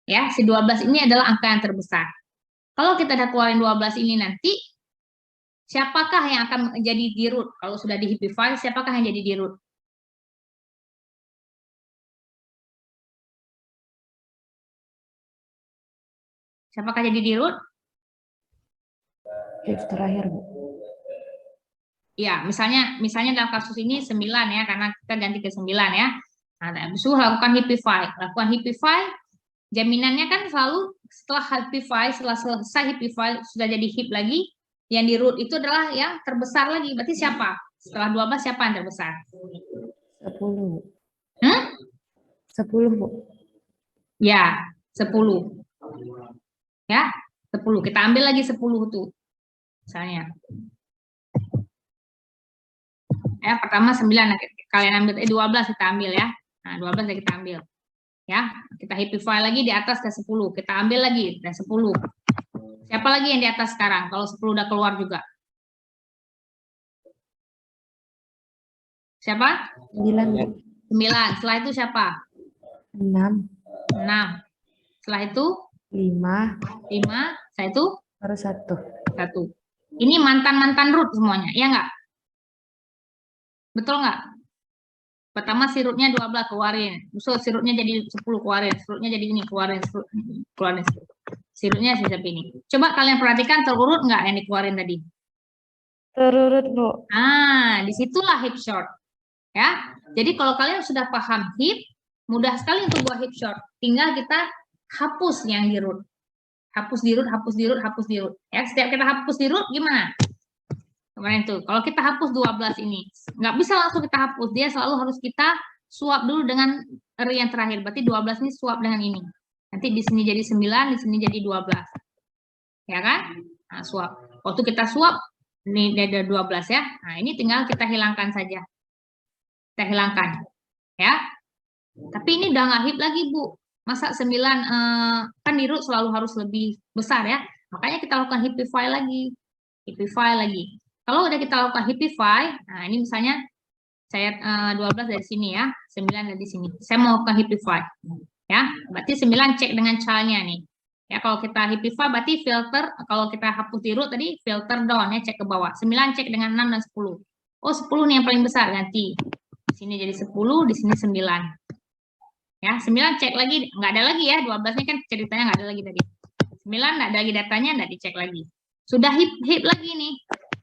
Ya, si 12 ini adalah angka yang terbesar. Kalau kita udah keluarin 12 ini nanti, siapakah yang akan jadi di root? Kalau sudah di Hipify, siapakah yang jadi di root? Siapakah jadi di root? Heap terakhir, Bu. Ya, misalnya dalam kasus ini 9 ya, karena kita ganti ke 9 ya. Nah, disuruh lakukan Hipify. Lakukan Hipify, jaminannya kan selalu setelah Hipify, setelah selesai Hipify, sudah jadi heap lagi, yang di root itu adalah yang terbesar lagi. Berarti siapa? Setelah 12 siapa yang terbesar? 10. 10, Hmm? Bu. Ya, 10. Ya, 10. Kita ambil lagi 10 tuh. Misalnya. Ya, pertama 9, kalian ambil 12 kita ambil ya. Nah, 12 kita ambil. Ya, kita Hipify lagi di atas ke 10. Kita ambil lagi dan 10. Siapa lagi yang di atas sekarang? Kalau 10 udah keluar juga. Siapa? 9, Bu. 9. Setelah itu siapa? 6. 6. Setelah itu 5. 5. Setelah itu Baru 1. 1. Ini mantan-mantan root semuanya, ya nggak? Betul nggak? Pertama si rootnya 12 keluarin. So, si rootnya jadi 10 keluarin. Si rootnya jadi ini keluarin. Keluarin. Si rootnya seperti ini. Coba kalian perhatikan terurut nggak yang dikeluarin tadi? Terurut, Bu. Ah, disitulah heap sort. Ya. Jadi kalau kalian sudah paham heap, mudah sekali untuk buat heap sort. Tinggal kita hapus yang di root. Hapus di root, hapus di root, hapus di root. Ya, setiap kita hapus di root gimana? Kemarin tuh, kalau kita hapus 12 ini, nggak bisa langsung kita hapus. Dia selalu harus kita swap dulu dengan array yang terakhir. Berarti 12 ini swap dengan ini. Nanti di sini jadi 9, di sini jadi 12. Ya kan? Nah, swap. Waktu kita swap, ini ada 12 ya. Nah, ini tinggal kita hilangkan saja. Kita hilangkan. Ya. Tapi ini udah nggak heap lagi, Bu. Masa 9, kan di root selalu harus lebih besar ya. Makanya kita lakukan Hipify lagi. Hipify lagi. Kalau udah kita lakukan Hipify, nah ini misalnya saya 12 dari sini ya, 9 dari sini. Saya mau lakukan Hipify. Ya, berarti 9 cek dengan child-nya nih. Ya, kalau kita Hipify berarti filter, kalau kita hapus di root tadi filter down ya, cek ke bawah. 9 cek dengan 6 dan 10. Oh, 10 nih yang paling besar, ganti. Di sini jadi 10, di sini 9. Ya, 9 cek lagi, nggak ada lagi ya, 12 ini kan ceritanya nggak ada lagi tadi. 9 nggak ada lagi datanya, nggak dicek lagi. Sudah heap lagi nih.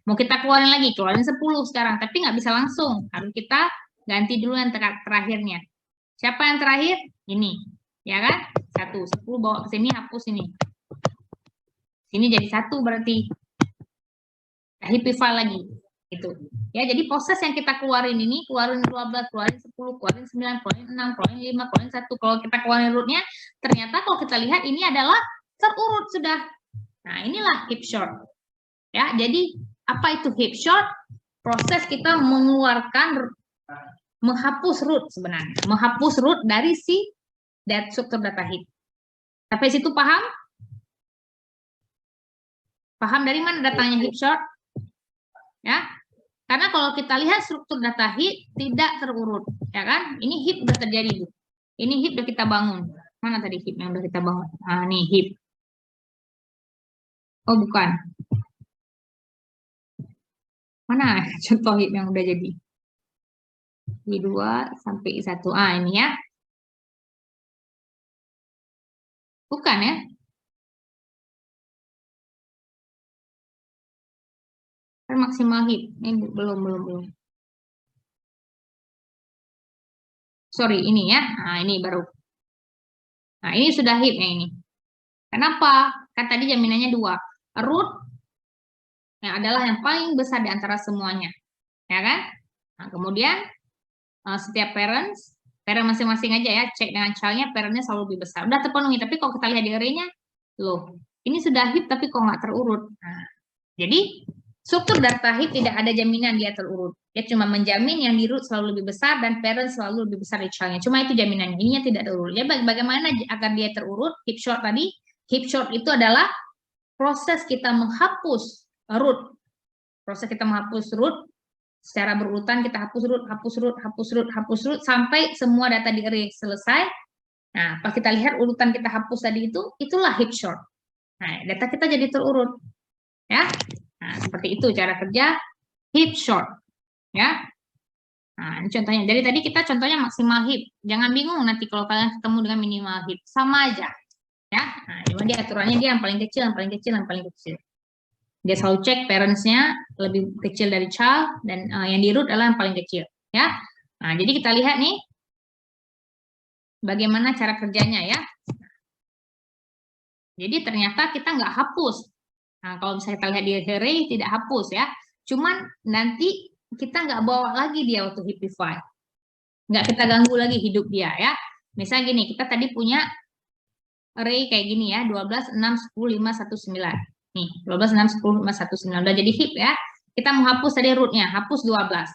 Mau kita keluarin lagi, keluarin 10 sekarang, tapi nggak bisa langsung. Harus kita ganti dulu yang terakhirnya. Siapa yang terakhir? Ini, ya kan? 1, 10 bawa ke sini, hapus ini. Sini jadi 1 berarti. Heapify lagi. Gitu. Ya, jadi proses yang kita keluarin ini, keluarin 12, keluarin 10, keluarin 9, keluarin 6, keluarin 5, keluarin 1. Kalau kita keluarin rootnya, ternyata kalau kita lihat ini adalah terurut sudah. Nah, inilah heap sort. Ya, jadi apa itu heap sort? Proses kita mengeluarkan, menghapus root sebenarnya, menghapus root dari si struktur data heap. Sampai situ paham? Paham dari mana datangnya heap sort? Ya, karena kalau kita lihat struktur data heap tidak terurut, ya kan? Ini heap udah terjadi, Bu. Ini heap udah kita bangun. Mana tadi heap yang udah kita bangun? Ah, nih heap. Oh, bukan. Mana contoh heap yang udah jadi? I2 sampai I1. Ah, ini ya. Bukan ya? Kan maksimal heap. Ini belum. Sorry, ini ya. Nah, ini baru. Nah, ini sudah heap yang ini. Kenapa? Kan tadi jaminannya 2. Root yang adalah yang paling besar di antara semuanya. Ya kan? Nah, kemudian setiap parent masing-masing aja ya, cek dengan child-nya, parent-nya selalu lebih besar. Udah terpenuhi, tapi kalau kita lihat di array-nya, loh, ini sudah heap tapi kok nggak terurut. Nah, jadi struktur data heap tidak ada jaminan dia terurut. Dia cuma menjamin yang di root selalu lebih besar dan parent selalu lebih besar di child-nya. Cuma itu jaminannya. Ininya tidak terurut. Jadi bagaimana agar dia terurut? Heap sort tadi. Heap sort itu adalah proses kita menghapus root. Proses kita menghapus root secara berurutan, kita hapus root sampai semua data di array selesai. Nah, pas kita lihat urutan kita hapus tadi itu, itulah heap sort. Nah, data kita jadi terurut. Ya. Nah, seperti itu cara kerja heap sort. Ya. Nah, ini contohnya. Jadi tadi kita contohnya maksimal heap. Jangan bingung nanti kalau kalian ketemu dengan minimal heap. Sama aja. Ya. Nah, cuma dia aturannya dia yang paling kecil, yang paling kecil, yang paling kecil. Dia selalu cek parents-nya lebih kecil dari child, dan yang di root adalah yang paling kecil. Ya. Nah, jadi kita lihat nih bagaimana cara kerjanya ya. Jadi ternyata kita nggak hapus. Nah, kalau misalnya kita lihat di array tidak hapus ya. Cuman nanti kita nggak bawa lagi dia waktu heapify. Nggak kita ganggu lagi hidup dia ya. Misalnya gini, kita tadi punya array kayak gini ya, 12, 6, 10, 5, 1, 9. Nih, 12, 6, 10, 5, 1, 9. Udah jadi heap ya. Kita mau hapus tadi rootnya, hapus 12.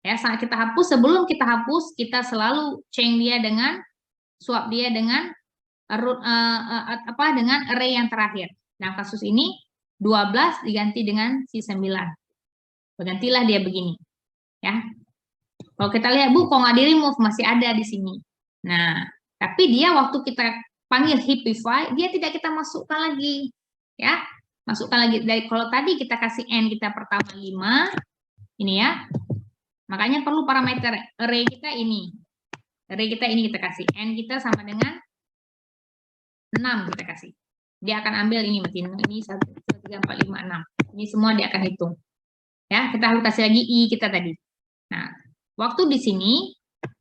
Ya, saat kita hapus, sebelum kita hapus, kita selalu change dia dengan, swap dia dengan root, dengan array yang terakhir. Nah, kasus ini 12 diganti dengan si 9. Bergantilah dia begini. Ya. Kalau kita lihat, Bu, kok nggak di remove, masih ada di sini. Nah, tapi dia waktu kita panggil heapify, dia tidak kita masukkan lagi. Ya, masukkan lagi. Dari kalau tadi kita kasih n kita pertama 5, ini ya. Makanya perlu parameter array kita ini. Array kita ini kita kasih. N kita sama dengan 6 kita kasih. Dia akan ambil ini, ini 1, 2, 3, 4, 5, 6. Ini semua dia akan hitung. Ya, kita harus kasih lagi i kita tadi. Nah, waktu di sini,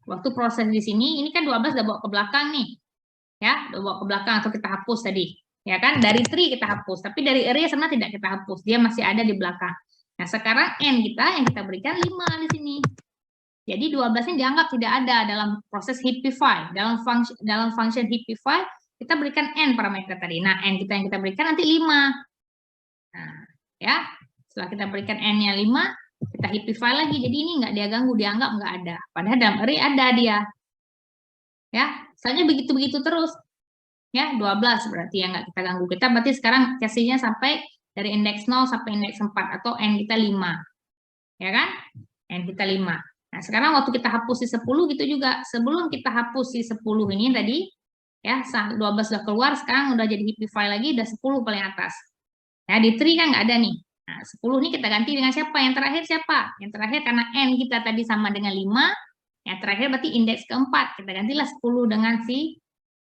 waktu proses di sini, ini kan 12 udah bawa ke belakang nih. Ya, udah bawa ke belakang atau kita hapus tadi. Ya kan, dari tree kita hapus, tapi dari array sebenarnya tidak kita hapus. Dia masih ada di belakang. Nah, sekarang n kita yang kita berikan 5 di sini. Jadi 12 ini dianggap tidak ada dalam proses heapify. Dalam function heapify, kita berikan n parameter tadi. Nah, n kita yang kita berikan nanti 5. Nah, ya. Setelah kita berikan n-nya 5, kita heapify lagi. Jadi ini nggak dia ganggu, dianggap nggak ada. Padahal dalam array ada dia. Ya, soalnya begitu-begitu terus. Ya, 12 berarti yang nggak kita ganggu. Kita berarti sekarang kasihnya sampai dari indeks 0 sampai indeks 4 atau n kita 5. Ya kan? N kita 5. Nah, sekarang waktu kita hapus si 10 gitu juga. Sebelum kita hapus si 10 ini tadi, ya, 12 sudah keluar, sekarang udah jadi heapify lagi, udah 10 paling atas. Nah, di tree kan nggak ada nih. Nah, 10 ini kita ganti dengan siapa? Yang terakhir siapa? Yang terakhir karena n kita tadi sama dengan 5, yang terakhir berarti indeks keempat. Kita gantilah 10 dengan si,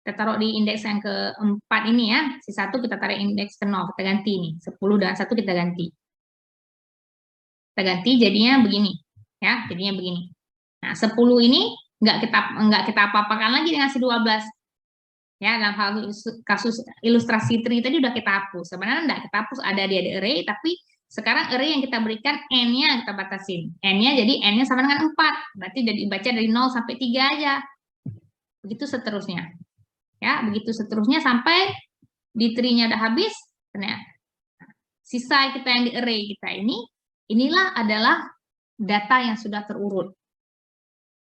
kita taruh di indeks yang keempat ini ya. Si 1 kita taruh indeks ke 0, kita ganti nih. 10 dengan 1 kita ganti. Kita ganti jadinya begini. Ya, jadinya begini. Nah, 10 ini nggak kita apa-apakan lagi dengan si 12. Ya, dalam hal kasus ilustrasi tree tadi udah kita hapus. Sebenarnya enggak kita hapus, ada di array, tapi Sekarang array yang kita berikan n-nya kita batasin. N-nya jadi n-nya sama dengan 4. Berarti jadi dibaca dari 0 sampai 3 aja. Begitu seterusnya. Ya, begitu seterusnya sampai di tree-nya udah habis. Nah, sisa kita yang di array kita inilah adalah data yang sudah terurut.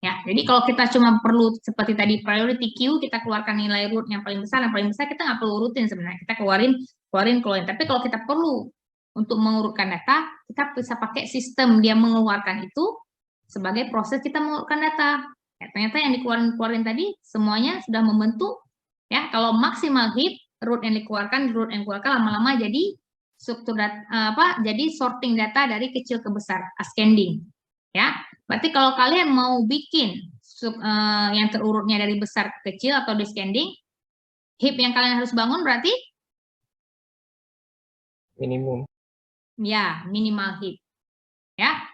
Ya, jadi kalau kita cuma perlu seperti tadi priority queue, kita keluarkan nilai root yang paling besar, kita nggak perlu urutin sebenarnya. Kita keluarin. Tapi kalau kita perlu untuk mengurutkan data, kita bisa pakai sistem dia mengeluarkan itu sebagai proses kita mengurutkan data. Ya, ternyata yang dikeluarin tadi semuanya sudah membentuk. Ya, kalau maksimal heap, root yang dikeluarkan lama-lama jadi struktur data, jadi sorting data dari kecil ke besar, ascending. Ya, berarti kalau kalian mau bikin yang terurutnya dari besar ke kecil atau descending, heap yang kalian harus bangun berarti Minimum. ya minimal heap. Ya,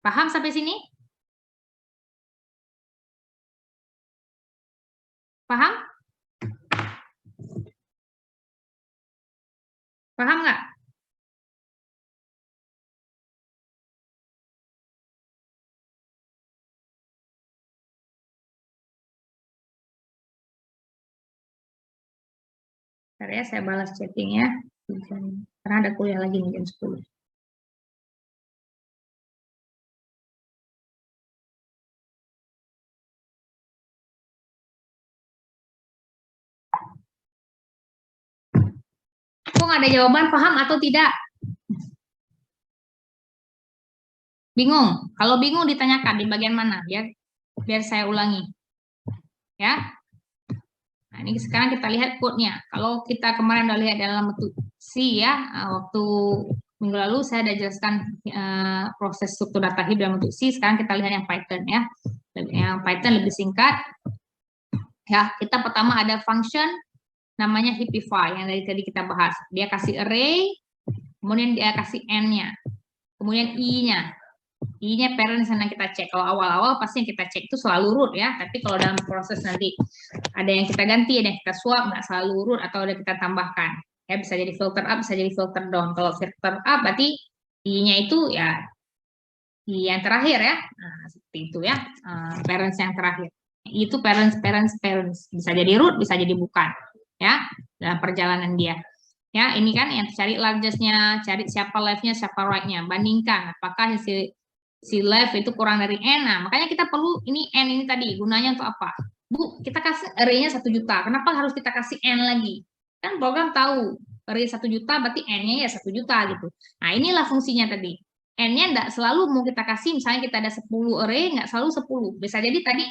paham sampai sini? Paham? Paham nggak? Bentar ya, saya balas chatting ya. Karena ada kuliah lagi nih jam 10. Kok nggak ada jawaban, paham atau tidak? Bingung? Kalau bingung ditanyakan di bagian mana, biar saya ulangi. Ya. Nah, ini sekarang kita lihat code-nya. Kalau kita kemarin udah lihat dalam bentuk C ya, waktu minggu lalu saya udah jelaskan proses struktur data heap dalam bentuk C. Sekarang kita lihat yang Python ya. Yang Python lebih singkat. Ya, kita pertama ada function namanya heapify yang dari tadi kita bahas. Dia kasih array, kemudian dia kasih n-nya, kemudian i-nya. I-nya parent yang kita cek. Kalau awal-awal pasti yang kita cek itu selalu root ya. Tapi kalau dalam proses nanti ada yang kita ganti, ada yang kita swap, nggak selalu root atau ada kita tambahkan. Ya bisa jadi filter up, bisa jadi filter down. Kalau filter up berarti I-nya itu ya I yang terakhir ya. Nah, seperti itu ya. Parents yang terakhir. Itu parents. Bisa jadi root, bisa jadi bukan. Ya, dalam perjalanan dia. Ya, ini kan yang cari largest-nya, cari siapa left-nya, siapa right-nya. Bandingkan apakah si left itu kurang dari n. Nah, makanya kita perlu ini n ini tadi gunanya untuk apa? Bu, kita kasih array-nya 1 juta. Kenapa harus kita kasih n lagi? Kan program tahu array 1 juta berarti n-nya ya 1 juta gitu. Nah, inilah fungsinya tadi. N-nya enggak selalu mau kita kasih, misalnya kita ada 10 array, enggak selalu 10. Bisa jadi tadi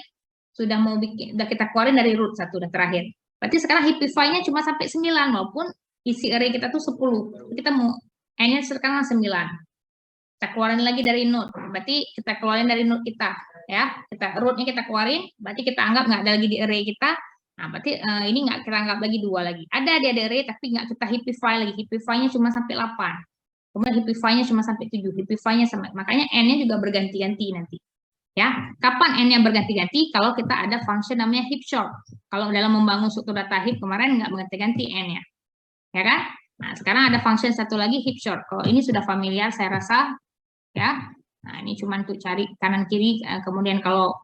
sudah mau bikin, udah kita keluarin dari root 1 udah terakhir. Berarti sekarang heapify-nya cuma sampai 9 walaupun isi array kita tuh 10. Kita mau n-nya sekarang 9. Kita keluarin lagi dari node, berarti kita keluarin dari node kita, ya. Kita rootnya kita keluarin, berarti kita anggap nggak ada lagi di array kita. Nah, berarti ini nggak kita anggap lagi 2 lagi. Ada di array, tapi nggak kita heapify lagi. Heapify-nya cuma sampai 8. Kemudian heapify-nya cuma sampai 7. Heapify-nya sampai, makanya n-nya juga berganti-ganti nanti. Ya, kapan n-nya berganti-ganti? Kalau kita ada function namanya heap sort. Kalau dalam membangun struktur data heap kemarin nggak berganti-ganti n-nya, ya kan? Nah, sekarang ada function satu lagi heap sort. Kalau ini sudah familiar, saya rasa. Ya, nah ini cuma untuk cari kanan kiri, kemudian kalau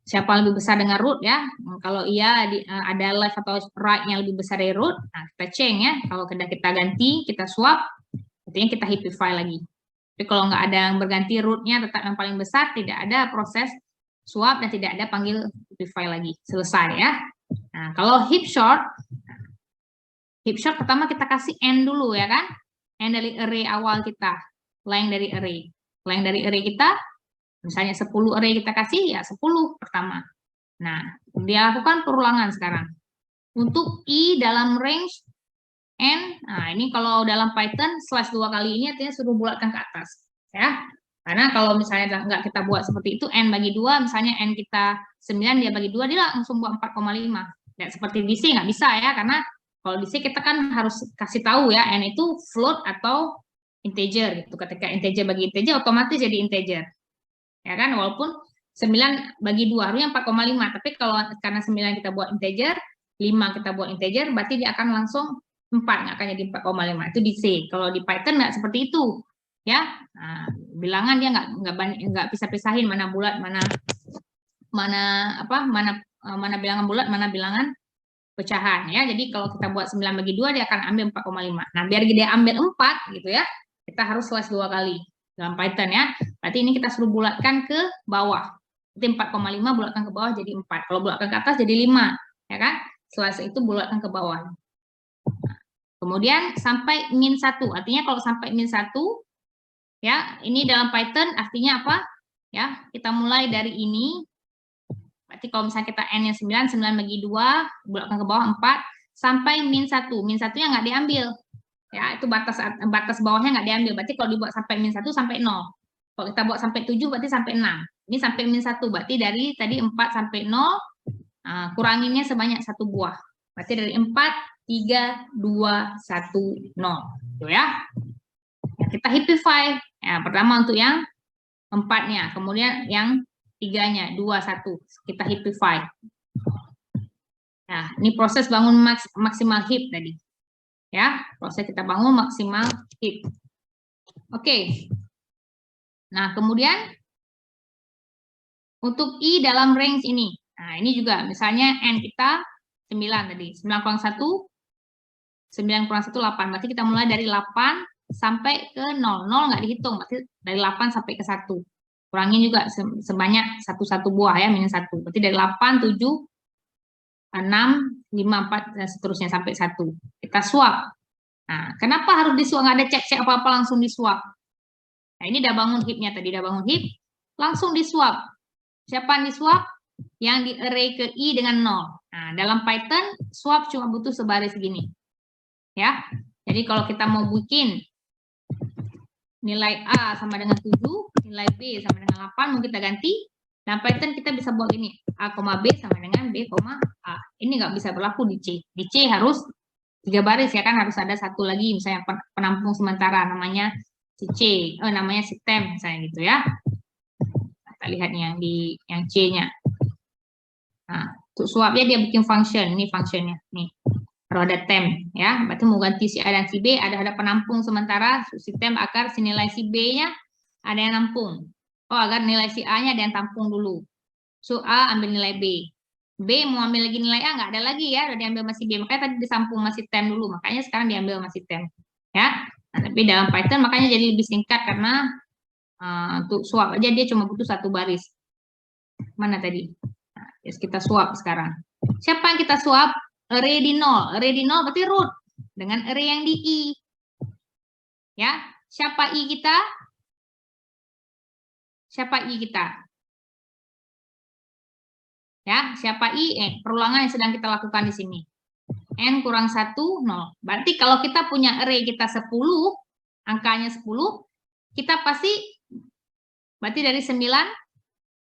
siapa lebih besar dengan root ya, kalau iya ada left atau right yang lebih besar dari root, nah kita change ya, kalau kita ganti, kita swap, artinya kita heapify lagi. Tapi kalau nggak ada yang berganti rootnya tetap yang paling besar, tidak ada proses swap dan tidak ada panggil heapify lagi, selesai ya. Nah kalau heap sort pertama kita kasih n dulu ya kan, n dari array awal kita. Length dari array. Length dari array kita, misalnya 10 array kita kasih, ya 10 pertama. Nah, dia lakukan perulangan sekarang. Untuk i dalam range n, nah ini kalau dalam Python, slash 2 kali ini artinya suruh bulatkan ke atas. Ya, karena kalau misalnya nggak kita buat seperti itu, n bagi 2, misalnya n kita 9, dia bagi 2, dia langsung buat 4,5. Ya, seperti di C nggak bisa ya, karena kalau di C kita kan harus kasih tahu ya, n itu float atau integer gitu. Ketika integer bagi integer otomatis jadi integer. Ya kan? Walaupun 9 bagi 2 harusnya 4,5, tapi kalau karena 9 kita buat integer, 5 kita buat integer, berarti dia akan langsung 4, nggak akan jadi 4,5. Itu di C. Kalau di Python nggak seperti itu. Ya, nah, bilangan dia nggak pisah-pisahin mana bulat, mana bilangan bulat, mana bilangan pecahan ya. Jadi kalau kita buat 9 bagi 2 dia akan ambil 4,5. Nah, biar dia ambil 4 gitu ya, kita harus slice 2 kali dalam Python ya. Berarti ini kita suruh bulatkan ke bawah. Berarti 4,5 bulatkan ke bawah jadi 4. Kalau bulatkan ke atas jadi 5, ya kan? Slice itu bulatkan ke bawah. Kemudian sampai min 1. Artinya kalau sampai min 1 ya, ini dalam Python artinya apa? Ya, kita mulai dari ini. Berarti kalau misalnya kita n-nya 9, 9 bagi 2, bulatkan ke bawah 4, sampai min 1. Min 1-nya nggak diambil. Ya, itu batas bawahnya nggak diambil. Berarti kalau dibuat sampai min 1 sampai 0. Kalau kita buat sampai 7 berarti sampai 6. Ini sampai min 1. Berarti dari tadi 4 sampai 0, kuranginnya sebanyak 1 buah. Berarti dari 4, 3, 2, 1, 0. Tuh ya. Kita hipify. Ya, pertama untuk yang 4-nya, kemudian yang 3-nya, 2, 1. Kita hipify. Nah, ini proses bangun maksimal heap tadi. Ya, proses kita bangun maksimal heap. Oke. Nah, kemudian untuk I dalam range ini. Nah, ini juga misalnya N kita 9 tadi. 9 kurang 1, 9 kurang 1, 8. Berarti kita mulai dari 8 sampai ke 0. 0 nggak dihitung, berarti dari 8 sampai ke 1. Kurangin juga sebanyak 1 buah ya, minus 1. Berarti dari 8, 7, 6, 5, 4, dan seterusnya sampai 1. Kita swap. Nah, kenapa harus disuap? Nggak ada cek-cek apa-apa, langsung disuap. Nah, ini udah bangun heap-nya tadi, udah bangun heap, langsung disuap. Siapa yang disuap? Yang di array ke I dengan 0. Nah, dalam Python, swap cuma butuh sebaris segini. Ya, jadi kalau kita mau bikin nilai A sama dengan 7, nilai B sama dengan 8, mau kita ganti. Dalam Python kita bisa buat ini, A, B sama dengan B, A. Ini nggak bisa berlaku di C. Di C harus 3 baris ya kan, harus ada satu lagi misalnya penampung sementara namanya C, namanya sistem misalnya gitu ya. Kita lihat nih yang C-nya. Nah, untuk swapnya dia bikin function, ini functionnya nih. Kalau ada temp ya, berarti mau ganti si A dan si B, ada penampung sementara si temp agar si nilai si B-nya ada yang nampung. Oh, agar nilai si A-nya ada yang tampung dulu. So A ambil nilai B. B mau ambil lagi nilai A, nggak ada lagi ya, udah diambil masih B. Makanya tadi disampung masih temp dulu, makanya sekarang diambil masih temp. Ya, nah, tapi dalam Python makanya jadi lebih singkat karena untuk swap aja dia cuma butuh 1 baris. Mana tadi? Nah, yes, kita swap sekarang. Siapa yang kita swap? Array di 0. Array di 0 berarti root dengan array yang di I. Ya, siapa I kita? Siapa I kita? Ya, siapa I? Perulangan yang sedang kita lakukan di sini. N kurang 1, 0. Berarti kalau kita punya array kita 10, angkanya 10, kita pasti berarti dari 9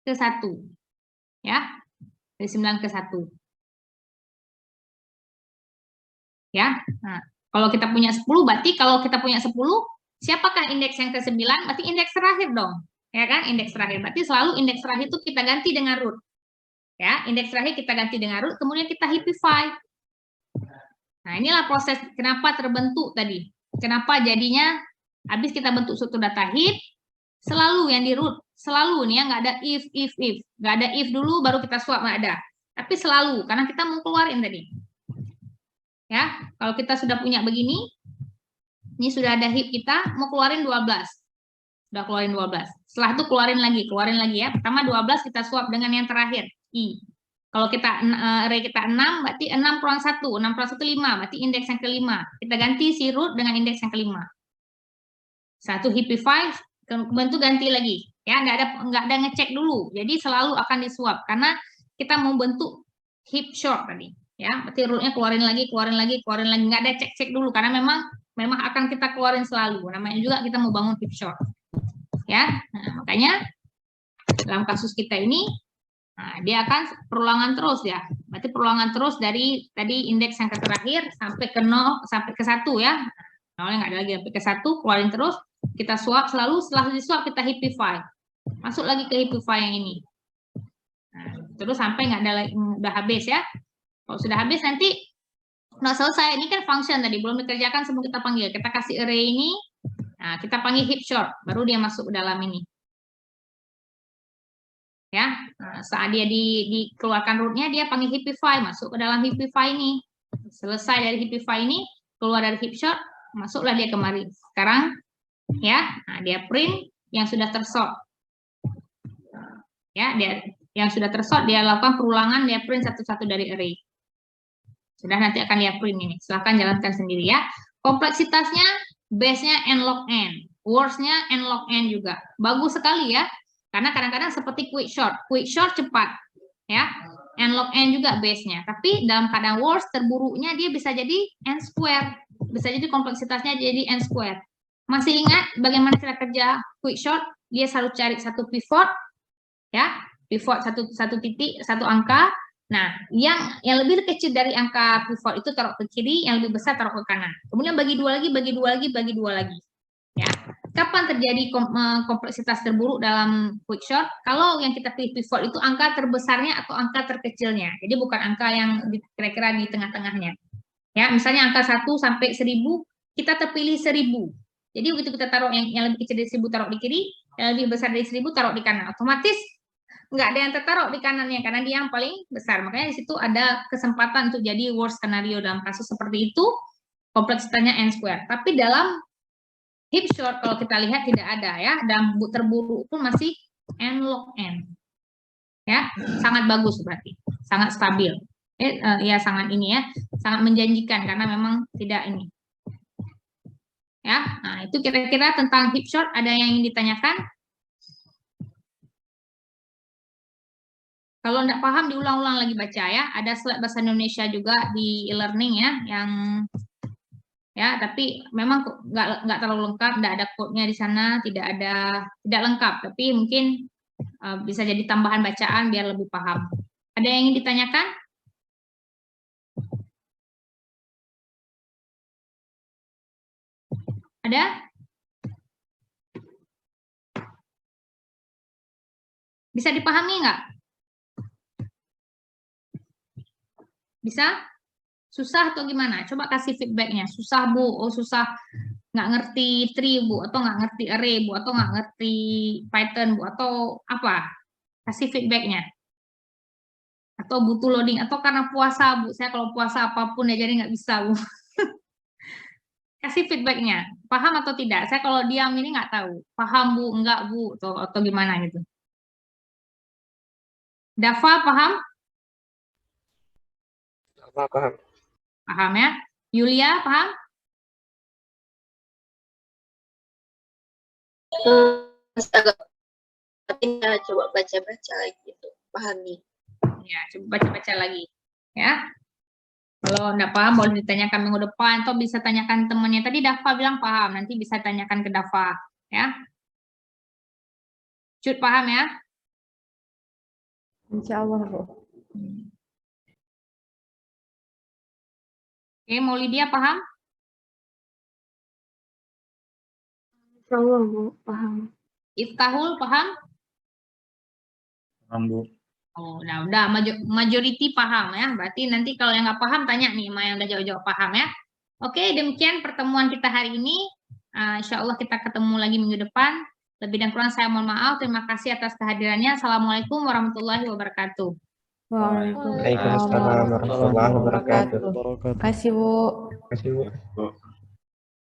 ke 1. Ya, dari 9 ke 1. Ya, nah, kalau kita punya 10, berarti kalau kita punya 10, siapakah indeks yang ke-9? Berarti indeks terakhir dong. Ya kan, indeks terakhir. Berarti selalu indeks terakhir itu kita ganti dengan root. Ya, indeks terakhir kita ganti dengan root, kemudian kita heapify. Nah, inilah proses kenapa terbentuk tadi. Kenapa jadinya habis kita bentuk struktur data heap, selalu yang di root, selalu nih ya, nggak ada if. Nggak ada if dulu baru kita swap, nggak ada. Tapi selalu, karena kita mau keluarin tadi. Ya, kalau kita sudah punya begini, ini sudah ada heap kita, mau keluarin 12. Sudah keluarin 12. Setelah itu keluarin lagi ya. Pertama 12 kita swap dengan yang terakhir, I. Kalau kita array kita 6, berarti 6 kurang 1. 6 kurang 1, 5. Berarti indeks yang ke-5. Kita ganti si root dengan indeks yang ke-5. Satu heapify, kemudian itu ganti lagi. Ya, nggak ada ngecek dulu. Jadi selalu akan diswap karena kita mau bentuk heap short tadi. Ya, berarti rootnya keluarin lagi, nggak ada cek dulu karena memang akan kita keluarin selalu. Namanya juga kita mau bangun heap short. Ya, nah, makanya dalam kasus kita ini, nah, dia akan perulangan terus ya. Berarti perulangan terus dari tadi indeks yang terakhir sampai ke 0 sampai ke 1 ya. Nolnya nggak ada lagi sampai ke 1, keluarin terus. Kita swap selalu, setelah diswap kita heapify. Masuk lagi ke heapify yang ini. Nah, terus sampai nggak ada lagi, udah habis ya. Kalau sudah habis nanti Nah, selesai. Ini kan function tadi, belum dikerjakan sebelum kita panggil. Kita kasih array ini, nah, kita panggil heap short, baru dia masuk ke dalam ini. Ya, nah, saat dia dikeluarkan rootnya, dia panggil heapify, masuk ke dalam heapify ini. Selesai dari heapify ini, keluar dari heap short, masuklah dia kemari. Sekarang, ya, nah, dia print yang sudah tersort. Ya, dia yang sudah tersort, dia lakukan perulangan, dia print satu-satu dari array. Sudah, nanti akan dia print ini. Silahkan jalankan sendiri ya. Kompleksitasnya, base-nya n log n. Words-nya n log n juga. Bagus sekali ya. Karena kadang-kadang seperti quick short. Quick short cepat. Ya. N log n juga base-nya. Tapi dalam keadaan words, terburuknya dia bisa jadi n square. Bisa jadi kompleksitasnya jadi n square. Masih ingat bagaimana cara kerja quick short? Dia selalu cari satu pivot. Ya. Pivot satu titik, satu angka. Nah, yang lebih kecil dari angka pivot itu taruh ke kiri, yang lebih besar taruh ke kanan. Kemudian bagi dua lagi, bagi dua lagi, bagi dua lagi. Ya. Kapan terjadi kompleksitas terburuk dalam quick short? Kalau yang kita pilih pivot itu angka terbesarnya atau angka terkecilnya. Jadi bukan angka yang kira-kira di tengah-tengahnya. Ya, misalnya angka 1 sampai 1000, kita terpilih 1000. Jadi begitu kita taruh yang lebih kecil dari 1000 taruh di kiri, yang lebih besar dari 1000 taruh di kanan. Otomatis nggak ada yang tertaruh di kanannya karena dia yang paling besar. Makanya di situ ada kesempatan untuk jadi worst scenario dalam kasus seperti itu, kompleksitasnya n square. Tapi dalam heap short kalau kita lihat tidak ada ya, dan terburuk pun masih n log n. Ya, sangat bagus berarti, sangat stabil. Ya sangat ini ya, sangat menjanjikan karena memang tidak ini. Ya, nah itu kira-kira tentang heap short. Ada yang ingin ditanyakan? Kalau tidak paham diulang-ulang lagi baca ya. Ada slide bahasa Indonesia juga di e-learning ya, yang ya tapi memang nggak terlalu lengkap, tidak ada code-nya di sana, tidak lengkap, tapi mungkin bisa jadi tambahan bacaan biar lebih paham. Ada yang ingin ditanyakan? Ada? Bisa dipahami nggak? Bisa? Susah atau gimana? Coba kasih feedbacknya. Susah Bu, oh susah, nggak ngerti tree Bu, atau nggak ngerti array Bu, atau nggak ngerti Python Bu, atau apa? Kasih feedbacknya. Atau butuh loading, atau karena puasa Bu, saya kalau puasa apapun ya jadi nggak bisa Bu. Kasih feedbacknya, paham atau tidak? Saya kalau diam ini nggak tahu, paham Bu, enggak Bu, atau gimana gitu. Dava paham? Paham. Paham ya. Yulia paham? Agak tinggal coba baca-baca lagi gitu, pahami. Ya, coba baca-baca lagi. Ya. Kalau enggak paham boleh ditanyakan minggu depan atau bisa tanyakan temannya. Tadi Dava bilang paham, nanti bisa tanyakan ke Dava, ya. Cut paham ya? Insya Allah, Bu. Oke, mau Lydia paham? Insya Allah, Bu. Paham. Iftahul paham? Paham, Bu. Oh, udah majority paham ya. Berarti nanti kalau yang nggak paham tanya nih sama yang udah jauh-jauh paham ya. Oke, demikian pertemuan kita hari ini. Insya Allah kita ketemu lagi minggu depan. Lebih dan kurang saya mohon maaf. Terima kasih atas kehadirannya. Assalamualaikum warahmatullahi wabarakatuh. Waalaikumsalam warahmatullahi wabarakatuh. Terima kasih, Bu. Terima kasih Bu.